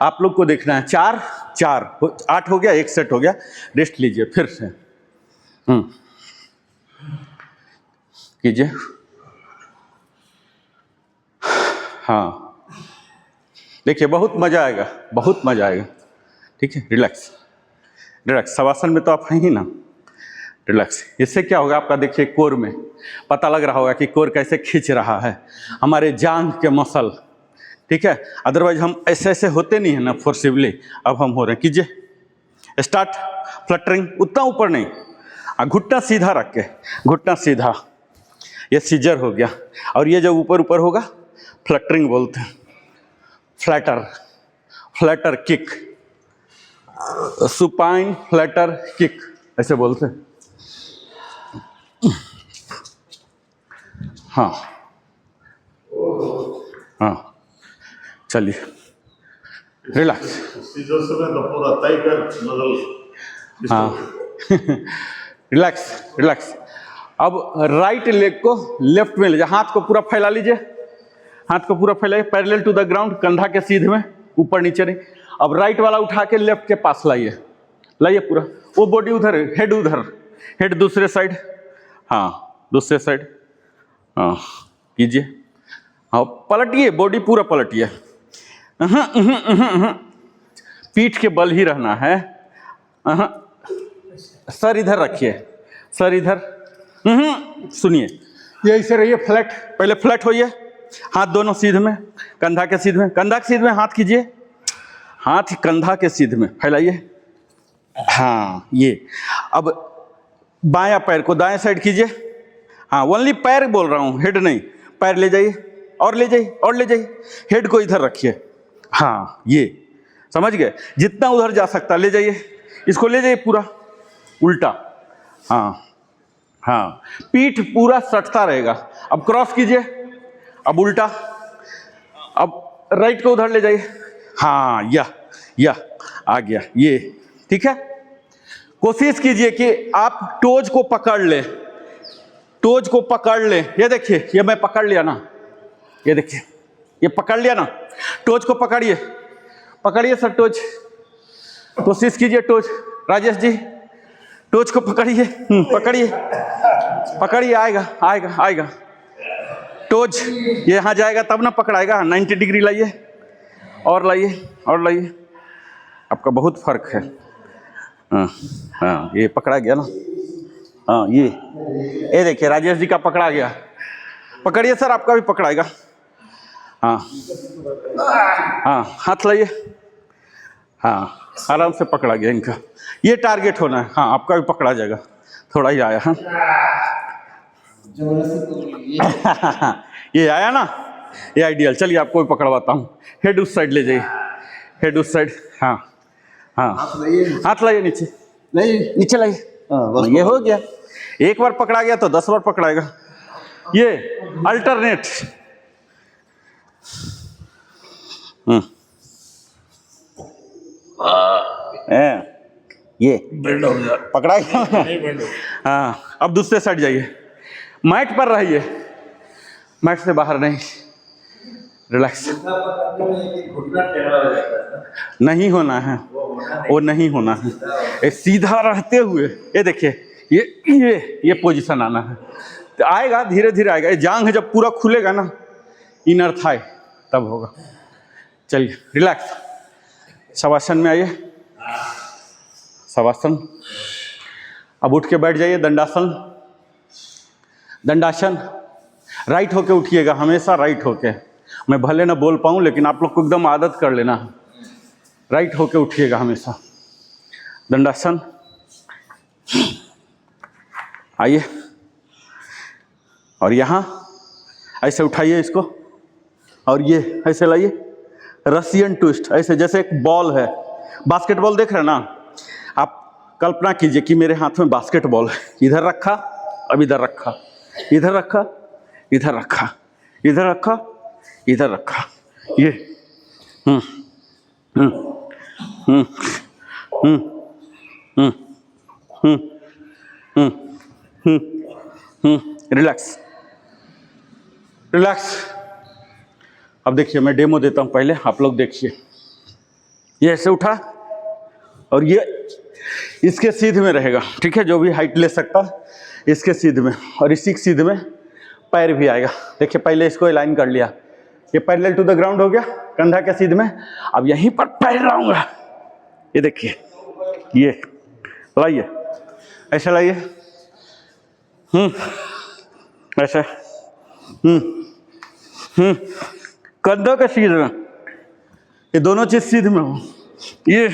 आप लोग को देखना है। 4 4 8 हो गया, 1 सेट हो गया, रेस्ट लीजिए, फिर से कीजिए। हाँ, देखिए बहुत मजा आएगा, बहुत मजा आएगा। ठीक है, रिलैक्स रिलैक्स। शवासन में तो आप हैं ही ना, रिलैक्स। इससे क्या होगा आपका, देखिए कोर में पता लग रहा होगा कि कोर कैसे खींच रहा है, हमारे जांघ के मसल। ठीक है, अदरवाइज हम ऐसे ऐसे होते नहीं है ना फोर्सिबली, अब हम हो रहे हैं। कीजिए स्टार्ट फ्लटरिंग, उतना ऊपर नहीं, घुटना सीधा रख के, घुटना सीधा, ये सीजर हो गया। और ये जब ऊपर ऊपर होगा फ्लटरिंग बोलते हैं। Flatter, flatter kick, supine flatter kick ऐसे बोलते हैं। हाँ हाँ, चलिए रिलैक्स। हाँ रिलैक्स रिलैक्स। अब राइट लेग को लेफ्ट में ले जाए, हाथ को पूरा फैला लीजिए, हाथ को पूरा फैलाइए, पैरेलल टू द ग्राउंड, कंधा के सीधे में, ऊपर नीचे नहीं। अब राइट वाला उठा के लेफ्ट के पास लाइए, लाइए पूरा, वो बॉडी उधर, हेड उधर, हेड दूसरे साइड। हाँ, दूसरे साइड। हाँ कीजिए। हाँ, पलटिए, बॉडी पूरा पलटिए। पीठ के बल ही रहना है। सर इधर रखिए, सर इधर। सुनिए, ये ऐसे रहिए फ्लैट, पहले फ्लैट होइए, हाथ दोनों सीधे में, कंधा के सीधे में, कंधा के सीधे में हाथ कीजिए, हाथ कंधा के सीधे में फैलाइए। हाँ, ये अब बायां पैर को दाएं साइड कीजिए। हाँ, ओनली पैर बोल रहा हूँ, हेड नहीं। पैर ले जाइए, और ले जाइए, और ले जाइए, हेड को इधर रखिए। हाँ, ये समझ गए, जितना उधर जा सकता ले जाइए, इसको ले जाइए पूरा उल्टा। हाँ हाँ, पीठ पूरा सटता रहेगा। अब क्रॉस कीजिए, अब उल्टा, अब राइट को उधर ले जाइए। हाँ, यह आ गया, ये ठीक है। कोशिश कीजिए कि आप टोज को पकड़ ले, टोज को पकड़ ले। ये देखिए, ये मैं पकड़ लिया ना, ये देखिए, ये पकड़ लिया ना, टोज को पकड़िए, पकड़िए सर टोज, कोशिश कीजिए टोज, राजेश जी टोज को पकड़िए, पकड़िए पकड़िए, आएगा आएगा आएगा टोज, ये यहाँ जाएगा तब ना पकड़ाएगा। 90 डिग्री लाइए, और लाइए, और लाइए, आपका बहुत फर्क है। हाँ हाँ, ये पकड़ा गया ना। हाँ, ये देखिए राजेश जी का पकड़ा गया, पकड़िए सर, आपका भी पकड़ाएगा। हाँ हाँ, हाथ लाइए। हाँ, आराम से पकड़ा गया इनका, ये टारगेट होना है। हाँ, आपका भी पकड़ा जाएगा, थोड़ा ही आया। हाँ ये आया ना, ये आइडियल। चलिए आपको भी पकड़वाता हूँ, हेड उस साइड ले जाइए, हेड उस साइड। हाँ हाँ, हाथ लाइए नीचे, नहीं नीचे लाइए। ये हो गया, एक बार पकड़ा गया तो 10 बार पकड़ाएगा। ये अल्टरनेट। ये बेंड हो गया, पकड़ा गया। हाँ, अब दूसरे साइड जाइए, मैट पर रहिए, मैट से बाहर नहीं, रिलैक्स। नहीं होना है, वो नहीं होना है, ये सीधा रहते हुए, ये देखिए ये पोजीशन आना है, तो आएगा धीरे धीरे आएगा। ये जांघ जब पूरा खुलेगा ना, इनर थाई, तब होगा। चलिए रिलैक्स, शवासन में आइए, शवासन। अब उठ के बैठ जाइए, दंडासन। दंडासन, राइट होके उठिएगा, हमेशा राइट होके। मैं भले ना बोल पाऊँ, लेकिन आप लोग को एकदम आदत कर लेना, राइट होके उठिएगा हमेशा। दंडासन, आइए, और यहाँ ऐसे उठाइए इसको, और ये ऐसे लाइए, रसियन ट्विस्ट, ऐसे जैसे एक बॉल है, बास्केटबॉल देख रहे हैं ना आप, कल्पना कीजिए कि मेरे हाथ में बास्केटबॉल है, इधर रखा, अब इधर रखा, इधर रखा, इधर रखा, इधर रखा, इधर रखा, ये रिलैक्स, रिलैक्स। अब देखिए, मैं डेमो देता हूँ, पहले आप लोग देखिए। ये ऐसे उठा, और ये इसके सीधे में रहेगा, ठीक है, जो भी हाइट ले सकता है इसके सीधे में, और इसी के सीधे में पैर भी आएगा। देखिए, पहले इसको अलाइन कर लिया, ये पैरेलल टू द ग्राउंड हो गया, कंधा के सीधे में। अब यहीं पर पैर लाऊंगा, ये देखिए, ये लाइए, ऐसे लाइए, ऐसे, कंधों के सीधे में, ये दोनों चीज सीधे में हो, ये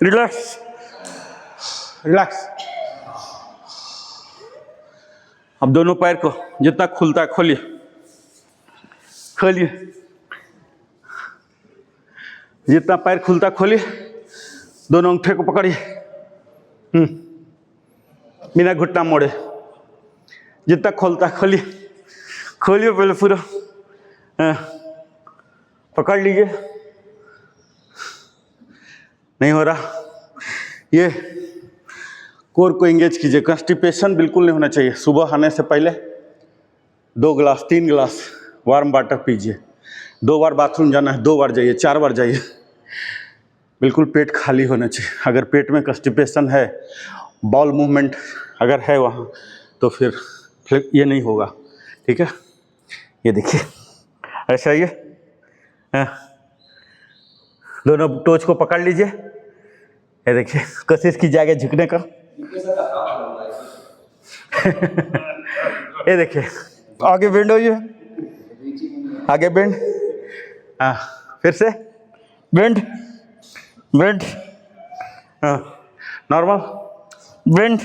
रिलैक्स, रिलैक्स। अब दोनों पैर को जितना खुलता है खोलिए, खोलिए, जितना पैर खुलता खोलिए, दोनों अंगूठे को पकड़िए, बिना घुटना मोड़े, जितना खोलता खोलिए, खोलिए पहले पूरा, पकड़ लीजिए, नहीं हो रहा, ये कोर को एंगेज कीजिए। कॉन्स्टिपेशन बिल्कुल नहीं होना चाहिए। सुबह आने से पहले 2 गिलास 3 गिलास वार्म वाटर पीजिए। 2 बार बाथरूम जाना है, 2 बार जाइए, 4 बार जाइए, बिल्कुल पेट खाली होना चाहिए। अगर पेट में कॉन्स्टिपेशन है, बॉल मूवमेंट अगर है वहाँ, तो फिर ये नहीं होगा, ठीक है। ये देखिए, ऐसा ये दोनों टोच को पकड़ लीजिए, ये देखिए, कोशिश कीजिए झुकने का। ये देखिए, आगे बेंड होइए, आगे बेंड, फिर से bend, bend, normal, bend,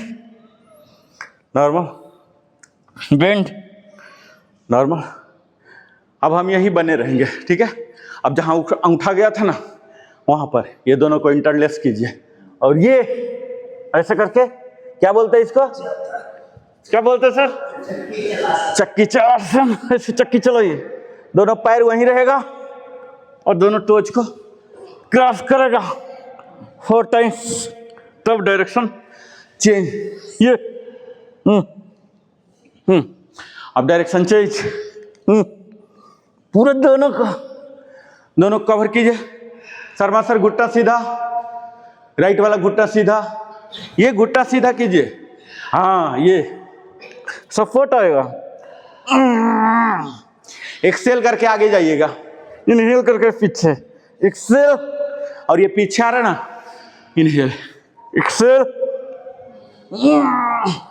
normal, bend, normal. अब हम यहीं बने रहेंगे, ठीक है। अब जहाँ अंगूठा गया था ना, वहाँ पर ये दोनों को इंटरलेस कीजिए, और ये ऐसे करके, क्या बोलते हैं इसको, क्या बोलते हैं सर, चक्की चलासन। ऐसे चक्की चलाइए, दोनों पैर वहीं रहेगा और दोनों टोच को क्रॉस करेगा 4 टाइम्स, तब डायरेक्शन चेंज। ये अब डायरेक्शन चेंज, पूरे दोनों कवर कीजिए। शर्मा सर, घुट्टा सीधा, राइट वाला घुट्टा सीधा, ये घुट्टा सीधा कीजिए, हाँ, ये सपोर्ट आएगा। एक्सेल करके आगे जाइएगा, इनहेल करके पीछे, एक्सेल, और ये पीछे आ रहा है ना, inhale, exhale,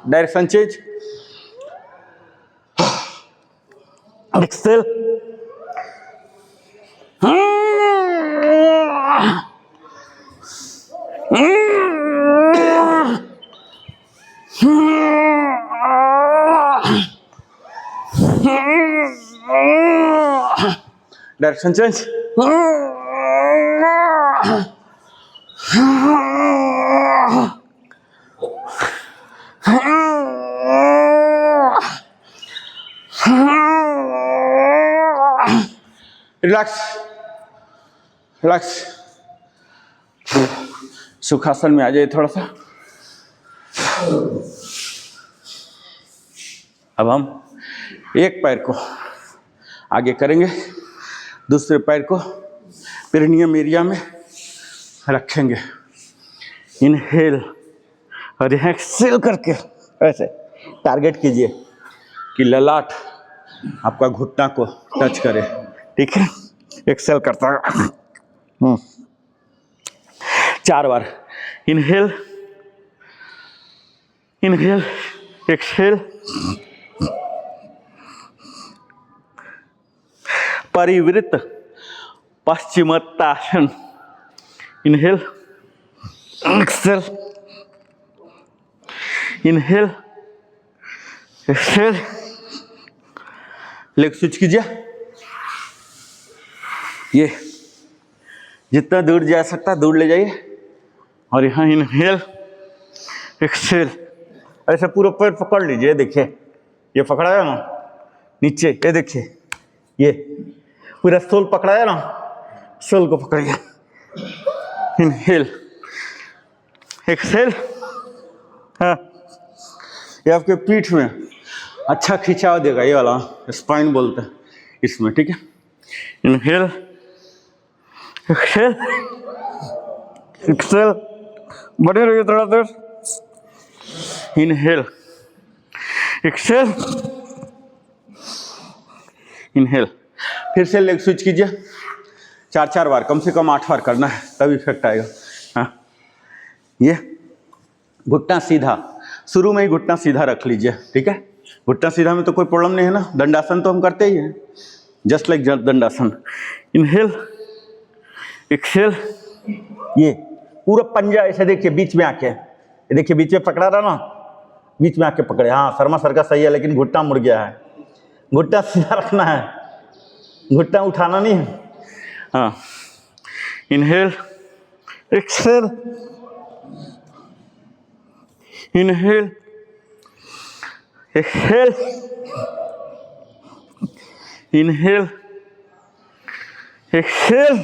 direction change, exhale, direction change, relax relax. Sukhasana में आ जाइए थोड़ा सा। अब हम एक पैर को आगे करेंगे, दूसरे पैर को पेरिनियम एरिया में रखेंगे। इनहेल और यहाँ एक्सेल करके ऐसे टारगेट कीजिए कि ललाट आपका घुटना को टच करे, ठीक है। एक्सेल करता है 4 बार। Inhale inhale exhale. Parivritta Paschimottanasana. Inhale exhale inhale exhale. Leg switch कीजिए। ये जितना दूर जा सकता दूर ले जाइए और यहाँ इनहेल एक्सेल। ऐसे पूरा पैर पकड़ लीजिए। देखिए ये पकड़ाया ना नीचे, ये देखिए ये पूरा सोल पकड़ाया ना, सोल को पकड़िए। Inhale exhale. हाँ, ये आपके पीठ में अच्छा खिंचाव देगा, ये वाला स्पाइन बोलते हैं इसमें, ठीक है। Inhale exhale exhale. बने रहिए थोड़ा देर। Inhale exhale inhale. फिर से लेग स्विच कीजिए। 4 बार, कम से कम 8 बार करना है, तब इफेक्ट आएगा। हाँ, ये घुटना सीधा, शुरू में ही घुटना सीधा रख लीजिए, ठीक है। घुटना सीधा में तो कोई प्रॉब्लम नहीं है ना, दंडासन तो हम करते ही हैं, just like Dandasana. Inhale exhale. ये पूरा पंजा ऐसे देखिए बीच में आके, ये देखिए बीच में पकड़ा रहा ना, बीच में आके पकड़े। हाँ, शर्मा सर का सही है, लेकिन घुटना मुड़ गया है। घुटना सीधा रखना है, घुटना उठाना नहीं है। हाँ, inhale exhale inhale exhale inhale exhale.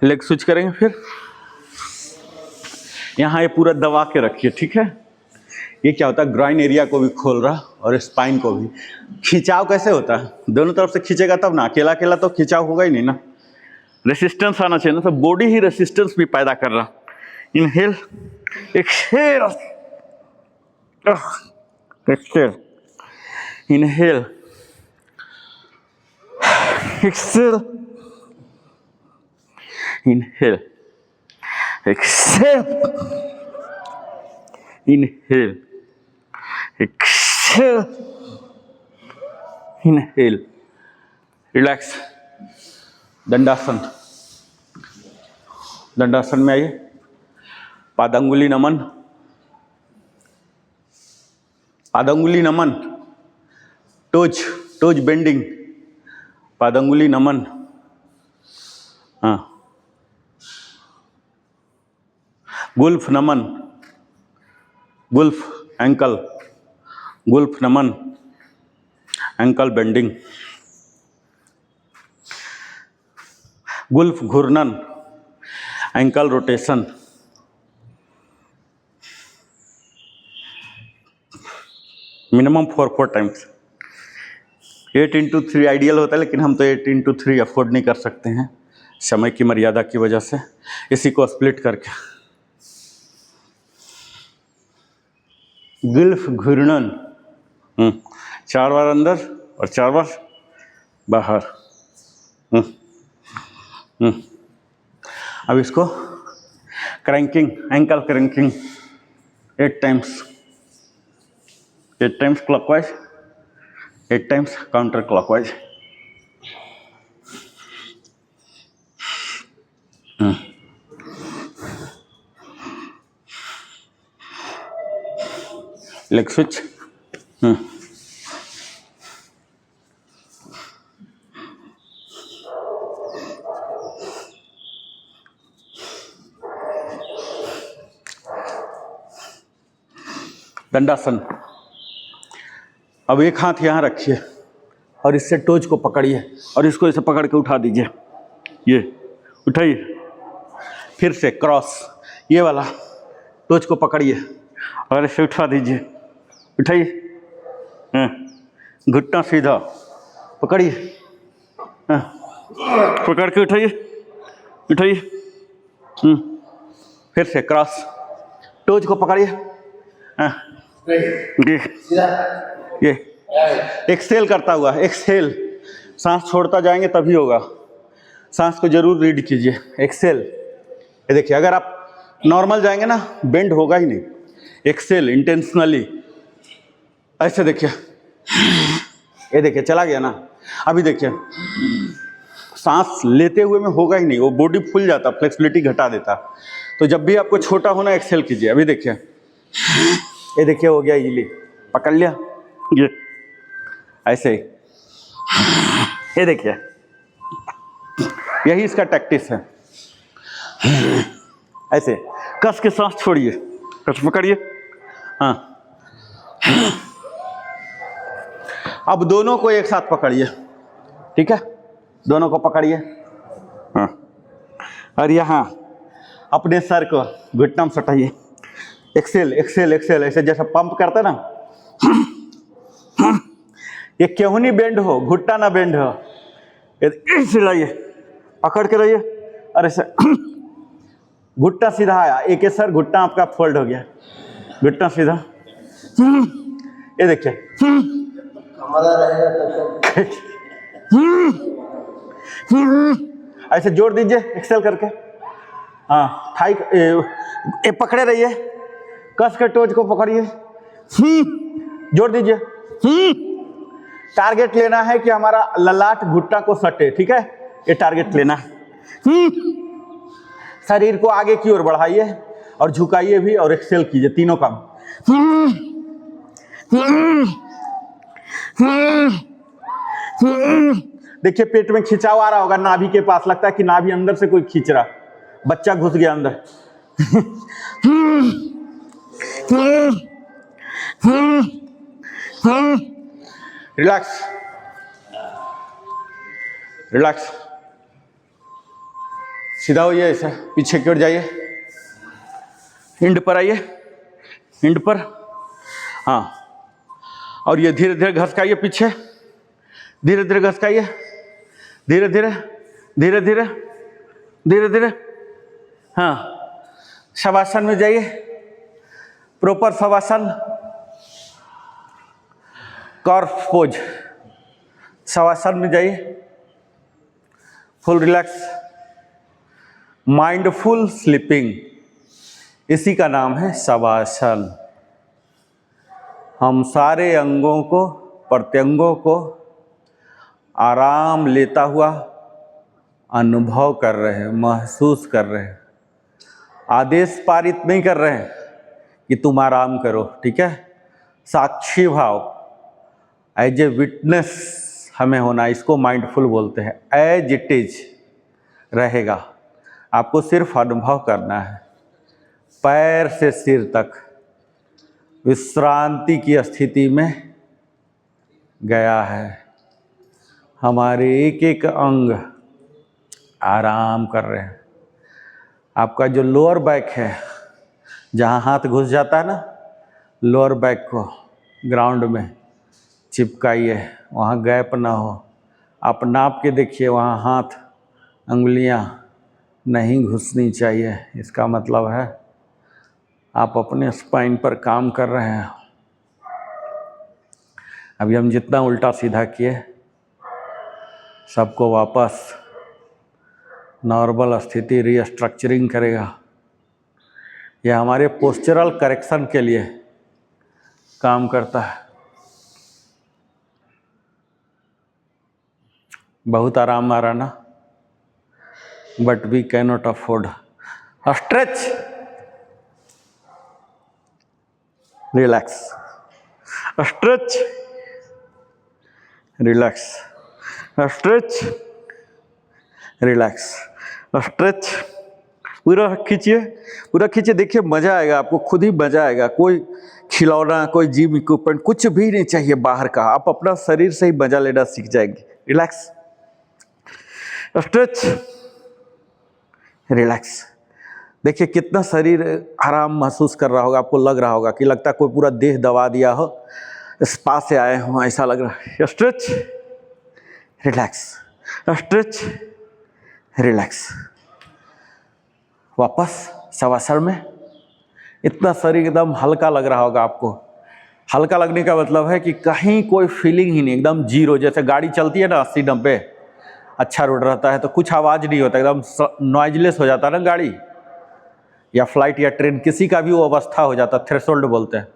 Leg switch करेंगे। फिर यहाँ ये पूरा दबा के रखिए, ठीक है। ये क्या होता है, ग्राइन एरिया को भी खोल रहा और स्पाइन को भी। खिंचाव कैसे होता है, दोनों तरफ से खींचेगा तब ना, अकेला अकेला तो खिंचाव होगा ही नहीं ना, रेसिस्टेंस आना चाहिए ना, तो बॉडी ही रेसिस्टेंस भी पैदा कर रहा। Inhale exhale exhale inhale exhale inhale exhale inhale exhale inhale. Relax. Dandasana. Dandasana में आइए। पादंगुली नमन, पादंगुली नमन, टोज बेंडिंग, पादंगुली नमन। हाँ, गुल्फ नमन, गुल्फ एंकल, गुल्फ नमन, एंकल बेंडिंग, गुल्फ घूर्णन, ankle rotation. Minimum 4 times. 8 into 3 ideal होता है, लेकिन हम तो 8 into 3 अफोर्ड नहीं कर सकते हैं समय की मर्यादा की वजह से, इसी को स्प्लिट करके। गुल्फ घूर्णन 4 बार अंदर और 4 बार बाहर। अब इसको cranking, ankle cranking 8 times, 8 times clockwise, 8 times counter clockwise. Leg switch. Dandasana. अब एक हाथ यहाँ रखिए और इससे टोज को पकड़िए और इसको ऐसे पकड़ के उठा दीजिए, ये उठाइए। फिर से क्रॉस, ये वाला टोज को पकड़िए और इसे उठा दीजिए, उठाइए। हाँ, घुटना सीधा पकड़िए, हाँ, पकड़ के उठाइए, उठाइए। फिर से क्रॉस, टोज को पकड़िए, हाँ, ये एक्सहेल करता हुआ, एक्सहेल, सांस छोड़ता जाएंगे तभी होगा। सांस को जरूर रीड कीजिए, एक्सहेल। ये देखिए, अगर आप नॉर्मल जाएंगे ना बेंड होगा ही नहीं। एक्सहेल इंटेंशनली, ऐसे देखिए, ये देखिए चला गया ना। अभी देखिए, सांस लेते हुए में होगा ही नहीं, वो बॉडी फूल जाता, फ्लेक्सिबिलिटी घटा देता। तो जब भी आपको छोटा होना एक्सहेल कीजिए। अभी देखिए, ये देखिए हो गया इजीली, पकड़ लिया, ये ऐसे ही। ये देखिए, यही इसका टैक्टिस है। ऐसे कस के सांस छोड़िए, कस पकड़िए, हाँ। अब दोनों को एक साथ पकड़िए, ठीक है, दोनों को पकड़िए, हाँ। और यहाँ अपने सर को घुटना में सटाइए, एक्सेल एक्सेल एक्सेल, ऐसे जैसा पंप करते ना। ये क्यों नहीं बेंड हो, घुटना ना बेंड हो, ऐसे लाइए, पकड़ के रहिए, और ऐसे घुटना सीधा आया, एक ही सर घुटना आपका फोल्ड हो गया, घुटना सीधा। ये देखिए, ऐसे जोड़ दीजिए एक्सेल करके, हाँ। थाई ये पकड़े रहिए, कस के टोज को पकड़िए, जोड़ दीजिए। टारगेट लेना है कि हमारा ललाट घुटना को सटे, ठीक है, ये टारगेट लेना है। शरीर को आगे की ओर बढ़ाइए और झुकाइए भी, और एक्सेल कीजिए, तीनों काम। देखिए पेट में खिंचाव आ रहा होगा, नाभि के पास, लगता है कि नाभि अंदर से कोई खींच रहा, बच्चा घुस गया अंदर। रिलैक्स, रिलैक्स, सीधा होइए, ऐसा पीछे की ओर जाइए, हिंड पर आइए, हिंड पर, हाँ। और ये धीरे धीरे घसकाइए पीछे, धीरे धीरे घसकाइए, धीरे धीरे धीरे धीरे धीरे धीरे, हाँ। शवासन में जाइए, proper shavasana, curve pose, shavasana में जाइए, फुल रिलैक्स, माइंडफुल स्लीपिंग, इसी का नाम है शवासन। हम सारे अंगों को, प्रत्यंगों को आराम लेता हुआ अनुभव कर रहे हैं, महसूस कर रहे हैं। आदेश पारित नहीं कर रहे हैं कि तुम आराम करो, ठीक है। साक्षी भाव, एज ए विटनेस हमें होना, इसको माइंडफुल बोलते हैं। एज इट इज रहेगा, आपको सिर्फ अनुभव करना है। पैर से सिर तक विश्रांति की स्थिति में गया है। हमारे एक एक अंग आराम कर रहे हैं। आपका जो लोअर बैक है, जहाँ हाथ घुस जाता है ना, लोअर बैक को ग्राउंड में चिपकाइए, वहाँ गैप ना हो। आप नाप के देखिए, वहाँ हाथ, अंगुलियाँ नहीं घुसनी चाहिए। इसका मतलब है आप अपने स्पाइन पर काम कर रहे हैं। अभी हम जितना उल्टा सीधा किए, सबको वापस नॉर्मल स्थिति रीस्ट्रक्चरिंग करेगा। यह हमारे पोस्चरल करेक्शन के लिए काम करता है। बहुत आराम आ रहा ना, but we can not afford stretch, relax, stretch, relax, stretch, relax, stretch, पूरा खींचिए, पूरा खींचिए, देखिए मजा आएगा आपको, खुद ही मजा आएगा। कोई खिलौना, कोई जिम इक्विपमेंट कुछ भी नहीं चाहिए बाहर का, आप अपना शरीर से ही मजा लेना सीख जाएंगे। Relax, stretch, relax. देखिए कितना शरीर आराम महसूस कर रहा होगा, आपको लग रहा होगा कि लगता है कोई पूरा देह दबा दिया हो, स्पा से आए हो ऐसा लग रहा है। Stretch, relax, stretch, relax. वापस शवासन में। इतना शरीर एकदम हल्का लग रहा होगा आपको। हल्का लगने का मतलब है कि कहीं कोई फीलिंग ही नहीं, एकदम जीरो। जैसे गाड़ी चलती है ना 80-90, अच्छा रोड रहता है तो कुछ आवाज़ नहीं होता, एकदम नॉइजलेस हो जाता है ना गाड़ी, या फ्लाइट या ट्रेन, किसी का भी वो अवस्था हो जाता है, थ्रेशोल्ड बोलते हैं।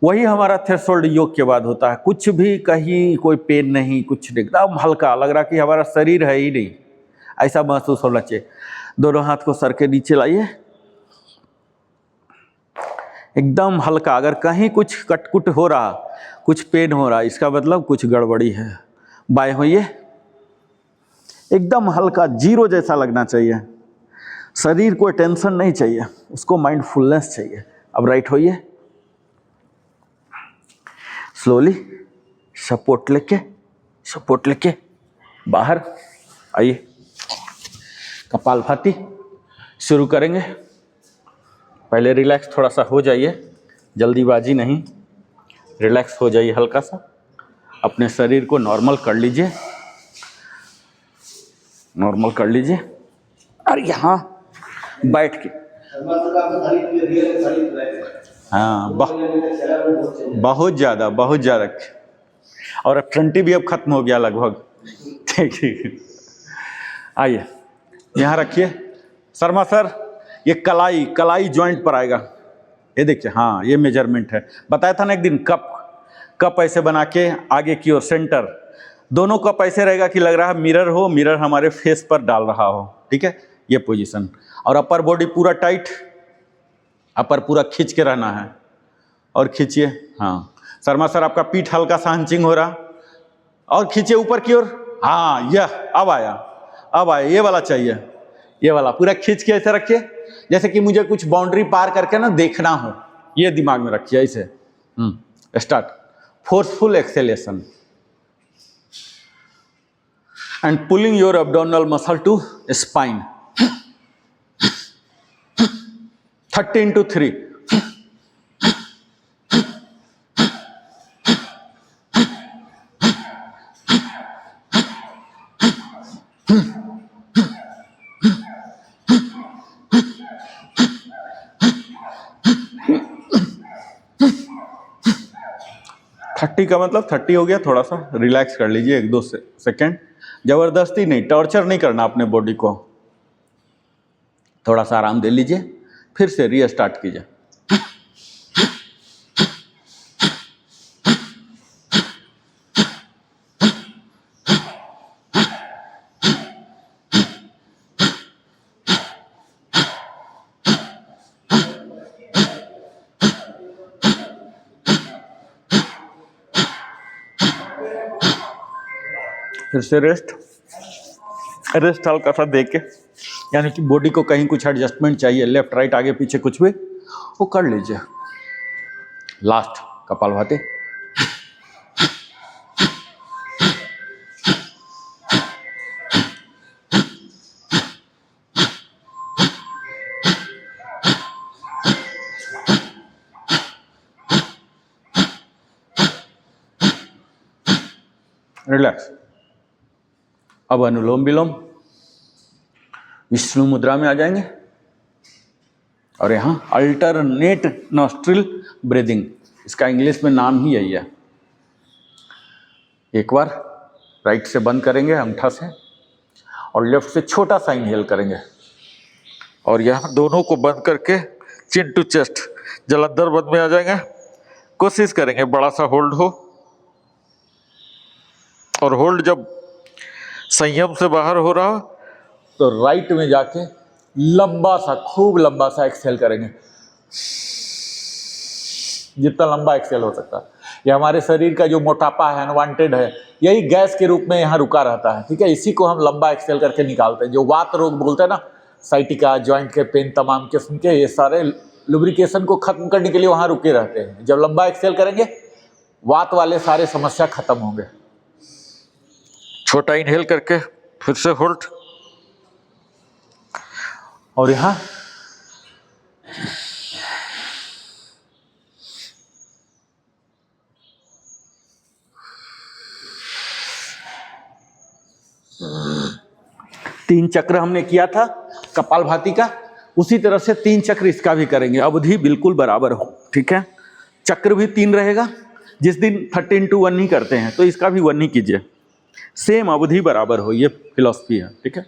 वही हमारा थ्रेशोल्ड योग के बाद होता है। कुछ भी कहीं कोई पेन नहीं, कुछ नहीं, एकदम हल्का लग रहा कि हमारा शरीर है ही नहीं, ऐसा महसूस होना चाहिए। दोनों हाथ को सर के नीचे लाइए, एकदम हल्का। अगर कहीं कुछ कटकुट हो रहा, कुछ पेन हो रहा, इसका मतलब कुछ गड़बड़ी है। बाएं होइए, एकदम हल्का, जीरो जैसा लगना चाहिए। शरीर को टेंशन नहीं चाहिए, उसको माइंडफुलनेस चाहिए। अब राइट होइए, स्लोली सपोर्ट लेके बाहर आइए। कपालभाति शुरू करेंगे। पहले रिलैक्स थोड़ा सा हो जाइए, जल्दीबाजी नहीं, रिलैक्स हो जाइए हल्का सा। अपने शरीर को नॉर्मल कर लीजिए, नॉर्मल कर लीजिए। और यहाँ बैठ के, हाँ बहुत ज़्यादा। और ट्वेंटी भी अब खत्म हो गया लगभग। ठीक, आइए यहाँ रखिए। शर्मा सर, ये कलाई जॉइंट पर आएगा। ये देखिए, हाँ ये मेजरमेंट है। बताया था ना एक दिन, कप ऐसे बना के आगे की ओर सेंटर, दोनों कप ऐसे रहेगा कि लग रहा है मिरर हमारे फेस पर डाल रहा हो। ठीक है, ये पोजीशन। और अपर बॉडी पूरा टाइट, अपर पूरा खींच के रहना है। और खींचिए, हाँ शर्मा सर आपका पीठ हल्का सा हंचिंग हो रहा, और खींचिए ऊपर की ओर। हाँ यह अब आया, ये वाला चाहिए, ये वाला पूरा खींच के ऐसे रखिए जैसे कि मुझे कुछ बाउंड्री पार करके ना देखना हो, ये दिमाग में रखिए ऐसे। Start. Forceful exhalation and pulling your abdominal muscle to spine. 30 into 3। Thirty का मतलब 30 हो गया। थोड़ा सा रिलैक्स कर लीजिए 1-2 सेकेंड। जबरदस्ती नहीं, टॉर्चर नहीं करना अपने बॉडी को, थोड़ा सा आराम दे लीजिए, फिर से रीस्टार्ट कीजिए। फिर से रेस्ट हल्का सा दे के, यानी कि बॉडी को कहीं कुछ एडजस्टमेंट चाहिए, लेफ्ट राइट आगे पीछे कुछ भी, वो कर लीजिए। लास्ट कपालभाति। रिलैक्स। अब अनुलोम विलोम विष्णु मुद्रा में आ जाएंगे, और यहाँ अल्टरनेट नॉस्ट्रिल ब्रीदिंग, इसका इंग्लिश में नाम ही यही है। एक बार राइट से बंद करेंगे अंगूठा से, और लेफ्ट से छोटा सा इनहेल करेंगे, और यहाँ दोनों को बंद करके चिन टू चेस्ट जलंधर बंद में आ जाएंगे। कोशिश करेंगे बड़ा सा होल्ड हो, और होल्ड जब संयम से बाहर हो रहा तो राइट में जाके लंबा सा, खूब लंबा सा एक्सहेल करेंगे, जितना लंबा एक्सहेल हो सकता है। ये हमारे शरीर का जो मोटापा है, अनवांटेड है, यही गैस के रूप में यहाँ रुका रहता है। ठीक है, इसी को हम लंबा एक्सहेल करके निकालते हैं। जो वात रोग बोलते हैं ना, साइटिका, जॉइंट के पेन, तमाम किस्म के, ये सारे लुब्रिकेशन को खत्म करने के लिए वहाँ रुके रहते हैं। जब लंबा एक्सेल करेंगे वात वाले सारे समस्या खत्म होंगे। छोटा इनहेल करके फिर से होल्ड, और यहाँ तीन चक्र हमने किया था कपालभाति का, उसी तरह से 3 चक्र इसका भी करेंगे। अवधि बिल्कुल बराबर हो, ठीक है। चक्र भी 3 रहेगा। जिस दिन 30 into 1 ही करते हैं तो इसका भी 1 ही कीजिए, सेम अवधि बराबर हो, ये फिलॉसफी है, ठीक है।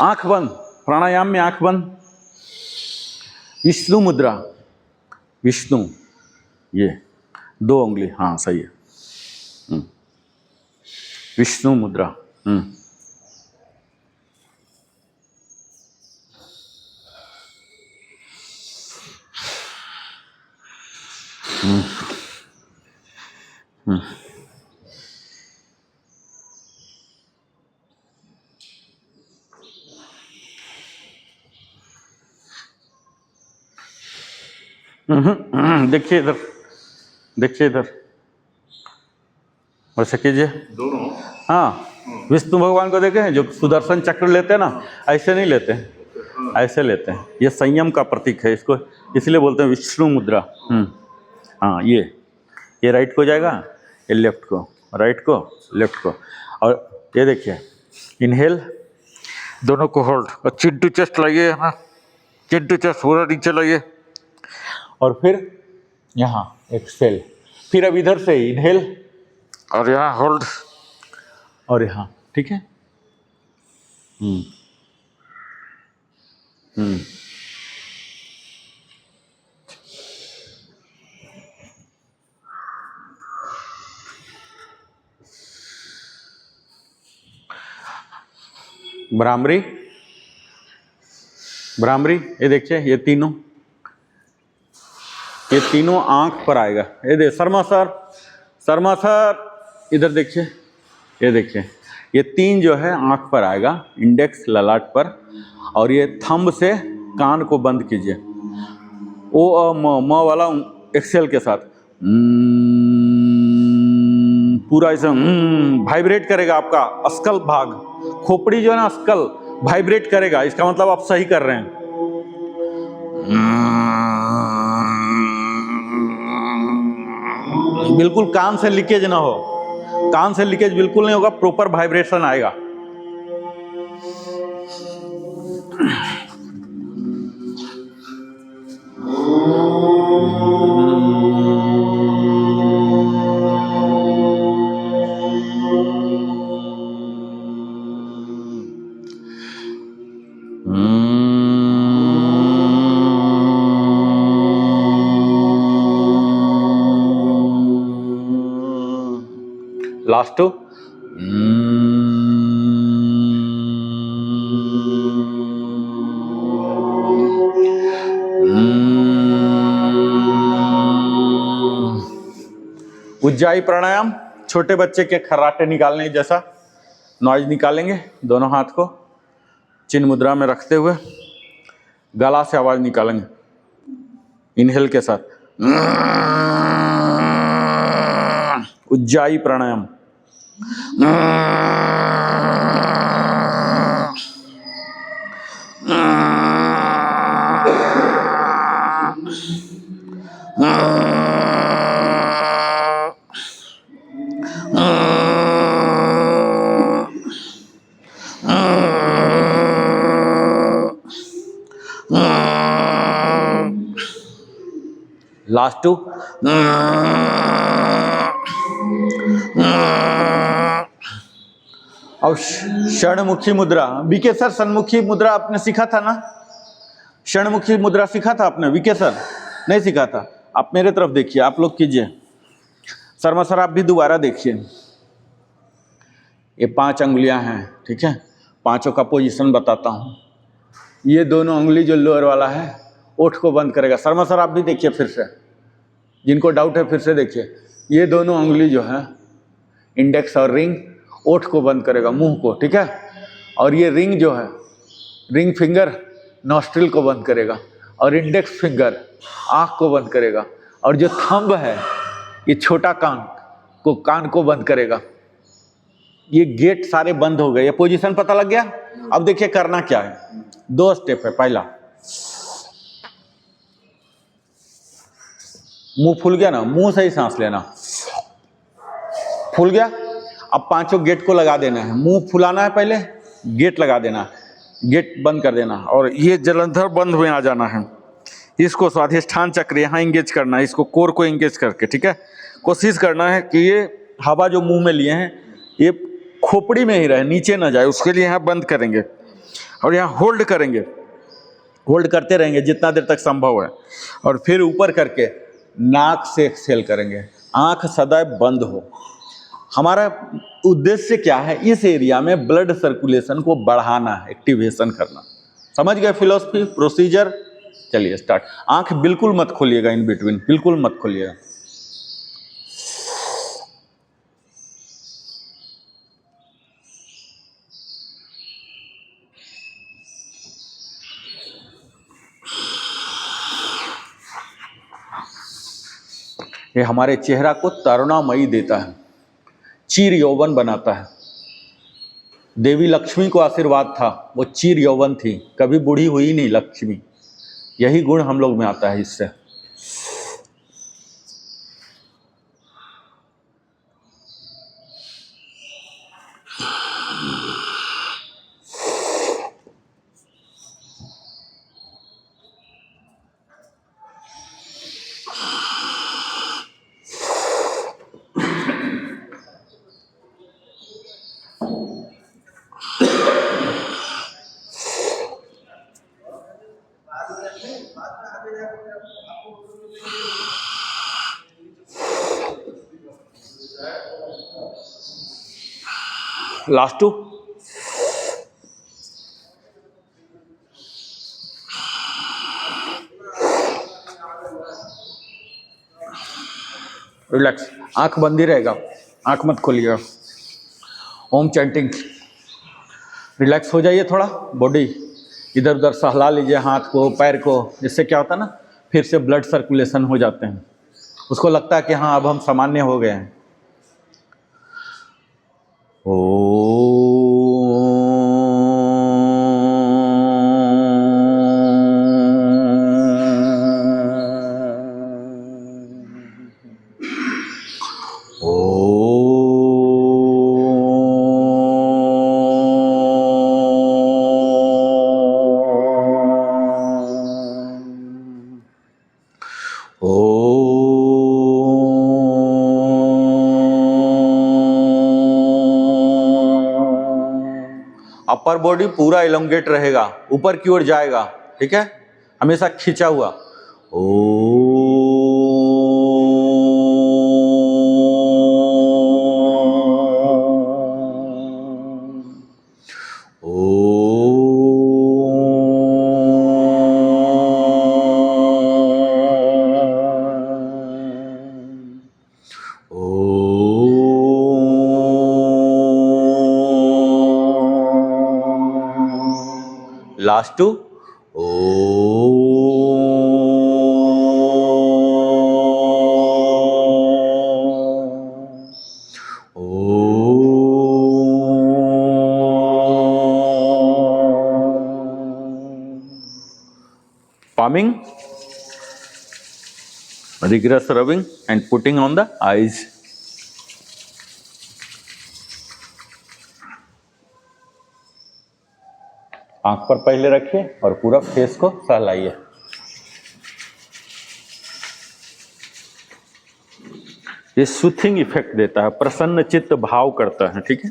आंख बंद, प्राणायाम में आंख बंद, विष्णु मुद्रा, विष्णु, ये 2 उंगली, हाँ सही है, विष्णु मुद्रा। देखिए इधर, देखिए इधर, वैसे कीजिए दोनों। हाँ, विष्णु भगवान को देखे हैं जो सुदर्शन चक्र लेते हैं ना, ऐसे नहीं लेते हैं, ऐसे लेते हैं। ये संयम का प्रतीक है, इसको इसलिए बोलते हैं विष्णु मुद्रा। हाँ, ये राइट को जाएगा, ये लेफ्ट को, राइट को लेफ्ट को। और ये देखिए इनहेल, दोनों को होल्ड, और चिन टू चेस्ट लाइए, हाँ चिन टू चेस्ट पूरा नीचे लाइए, और फिर यहाँ एक्सहेल, फिर अब इधर से इनहेल और यहाँ होल्ड, और यहाँ, ठीक है। भ्रामरी, भ्रामरी, ये देखिए ये तीनों आंख पर आएगा। ये दे शर्मा सर, शर्मा सर इधर देखिए, ये देखिए ये 3 जो है आंख पर आएगा, इंडेक्स ललाट पर, और ये थंब से कान को बंद कीजिए, ओ अ म वाला एक्सेल के साथ पूरा ऐसे वाइब्रेट करेगा आपका अस्कल भाग, खोपड़ी जो है ना अस्कल वाइब्रेट करेगा, इसका मतलब आप सही कर रहे हैं। बिल्कुल कान से लीकेज ना हो, कान से लीकेज बिल्कुल नहीं होगा, प्रॉपर वाइब्रेशन आएगा। लास्ट टू उज्जाई प्राणायाम, छोटे बच्चे के खर्राटे निकालने जैसा नॉइज निकालेंगे, दोनों हाथ को चिन्ह मुद्रा में रखते हुए गला से आवाज निकालेंगे इनहेल के साथ। उज्जाई प्राणायाम। लास्ट टू अब षणमुखी मुद्रा। बीके सर सन्मुखी मुद्रा आपने सीखा था ना, षणमुखी मुद्रा सीखा था आपने? बीके सर नहीं सीखा था? आप मेरे तरफ देखिए, आप लोग कीजिए। शर्मा सर आप भी दोबारा देखिए। ये 5 अंगुलियां हैं, ठीक है, पांचों का पोजीशन बताता हूँ। ये दोनों उंगली जो लोअर वाला है ओठ को बंद करेगा। शर्मा सर आप भी देखिए फिर से, जिनको डाउट है फिर से देखिए। ये दोनों उंगली जो है इंडेक्स और रिंग ओठ को बंद करेगा, मुंह को, ठीक है। और ये रिंग जो है रिंग फिंगर नॉस्ट्रिल को बंद करेगा, और इंडेक्स फिंगर आँख को बंद करेगा, और जो थंब है ये छोटा कान को बंद करेगा। ये गेट सारे बंद हो गए, ये पोजीशन पता लग गया। अब देखिए करना क्या है, 2 स्टेप है। पहला, मुंह फूल गया ना, मुंह से ही सांस लेना, फूल गया। अब 5 गेट को लगा देना है, मुंह फुलाना है, पहले गेट लगा देना, गेट बंद कर देना, और ये जलंधर बंद में आ जाना है। इसको स्वाधिष्ठान चक्र यहाँ इंगेज करना है, इसको कोर को इंगेज करके, ठीक है। कोशिश करना है कि ये हवा जो मुंह में लिए हैं ये खोपड़ी में ही रहे, नीचे ना जाए, उसके लिए यहाँ बंद करेंगे और यहाँ होल्ड करेंगे, होल्ड करते रहेंगे जितना देर तक संभव है, और फिर ऊपर करके नाक से एक्सहेल करेंगे। आंख सदैव बंद हो। हमारा उद्देश्य क्या है, इस एरिया में ब्लड सर्कुलेशन को बढ़ाना है, एक्टिवेशन करना। समझ गए फिलॉसफी, प्रोसीजर? चलिए स्टार्ट। आंख बिल्कुल मत खोलिएगा, इन बिटवीन बिल्कुल मत खोलिएगा। ये हमारे चेहरा को तरुणामयी देता है, चीर यौवन बनाता है। देवी लक्ष्मी को आशीर्वाद था, वो चीर यौवन थी, कभी बूढ़ी हुई नहीं लक्ष्मी। यही गुण हम लोग में आता है इससे। लास्ट 2, रिलैक्स, आंख बंद ही रहेगा, आंख मत खोलिएगा। ओम चैंटिंग, रिलैक्स हो जाइए थोड़ा, बॉडी इधर उधर सहला लीजिए, हाथ को पैर को, जिससे क्या होता है ना, फिर से ब्लड सर्कुलेशन हो जाते हैं। उसको लगता है कि हाँ अब हम सामान्य हो गए हैं। अपर बॉडी पूरा इलोंगेट रहेगा, ऊपर की ओर जाएगा, ठीक है, हमेशा खींचा हुआ। Last 2, palming, rigorous rubbing and putting on the eyes. आंख पर पहले रखिए और पूरा फेस को सहलाइए। ये सूथिंग इफेक्ट देता है, प्रसन्न चित्त भाव करता है, ठीक है।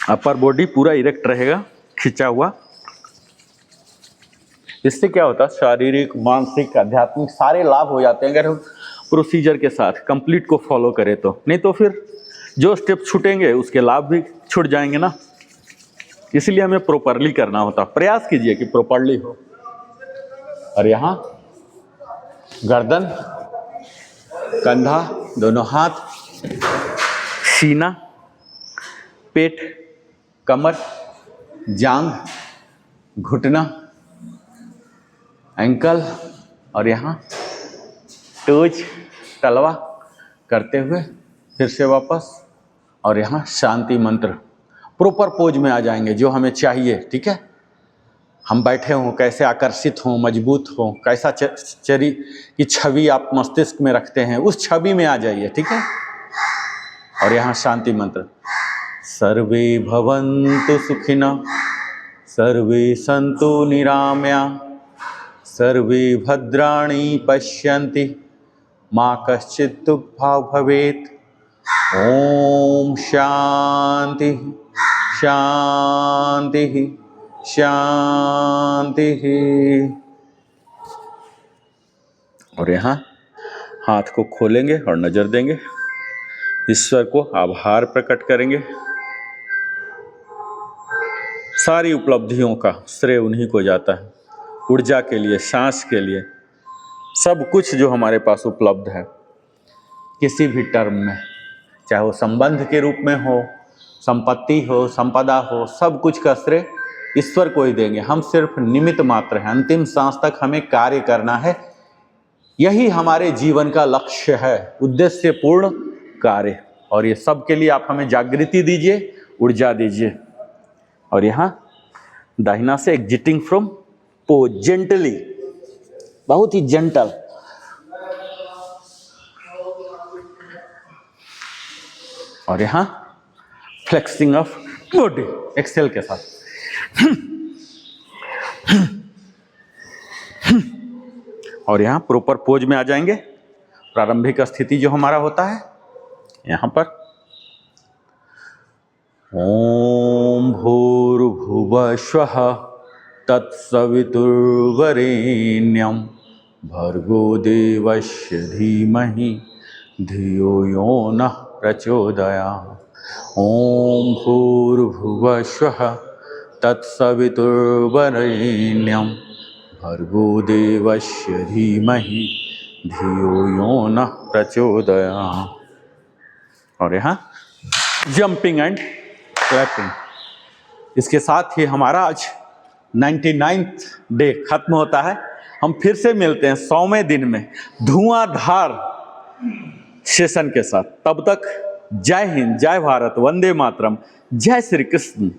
अपर बॉडी पूरा इरेक्ट रहेगा, खिंचा हुआ। इससे क्या होता है, शारीरिक, मानसिक, आध्यात्मिक सारे लाभ हो जाते हैं अगर हम प्रोसीजर के साथ कंप्लीट को फॉलो करें तो। नहीं तो फिर जो स्टेप छूटेंगे उसके लाभ भी छूट जाएंगे ना। इसलिए हमें प्रॉपरली करना होता। प्रयास कीजिए कि प्रॉपरली हो। और यहाँ गर्दन, कंधा, दोनों हाथ सीना, पेट, कमर, जांघ, घुटना, एंकल और यहाँ टोज, तलवा करते हुए फिर से वापस और यहाँ शांति मंत्र। प्रॉपर पोज में आ जाएंगे जो हमें चाहिए, ठीक है। हम बैठे हों, कैसे आकर्षित हों, मजबूत हों, कैसा चरी की छवि आप मस्तिष्क में रखते हैं, उस छवि में आ जाइए, ठीक है। और यहाँ शांति मंत्र। सर्वे भवन्तु सुखिनः, सर्वे सन्तु निरामया, सर्वे भद्राणि पश्यन्ति, मा कश्चित् दुःखभाग् भवेत्। ओम शांति शांति शांति। और यहाँ हाथ को खोलेंगे और नजर देंगे, ईश्वर को आभार प्रकट करेंगे। सारी उपलब्धियों का श्रेय उन्हीं को जाता है, ऊर्जा के लिए, सांस के लिए, सब कुछ जो हमारे पास उपलब्ध है किसी भी टर्म में, चाहे वो संबंध के रूप में हो, संपत्ति हो, संपदा हो, सब कुछ का श्रेय ईश्वर को ही देंगे। हम सिर्फ निमित्त मात्र हैं। अंतिम सांस तक हमें कार्य करना है, यही हमारे जीवन का लक्ष्य है, उद्देश्य पूर्ण कार्य। और ये सब के लिए आप हमें जागृति दीजिए, ऊर्जा दीजिए। और यहाँ दाहिना से एग्जिटिंग फ्रॉम पोज, जेंटली, बहुत ही जेंटल। और यहाँ फ्लेक्सिंग ऑफ बॉडी, एक्सेल के साथ। और यहाँ प्रॉपर पोज में आ जाएंगे। प्रारंभिक स्थिति जो हमारा होता है यहाँ पर, ओम भूर्भुवः स्वः तत्सवितुर्वरेण्यं भर्गो देवस्य धीमहि धियो यो नः प्रचोदयात्। ओम भूर्भुवः स्वः तत्सवितुर्वरेण्यं भर्गो देवस्य धीमहि धियो यो नः प्रचोदयात्। और यहाँ जंपिंग एंड क्लैपिंग। इसके साथ ही हमारा आज 99th डे खत्म होता है। हम फिर से मिलते हैं 100वें दिन में धुआंधार सेशन के साथ। तब तक जय हिंद, जय भारत, वंदे मातरम, जय श्री कृष्ण।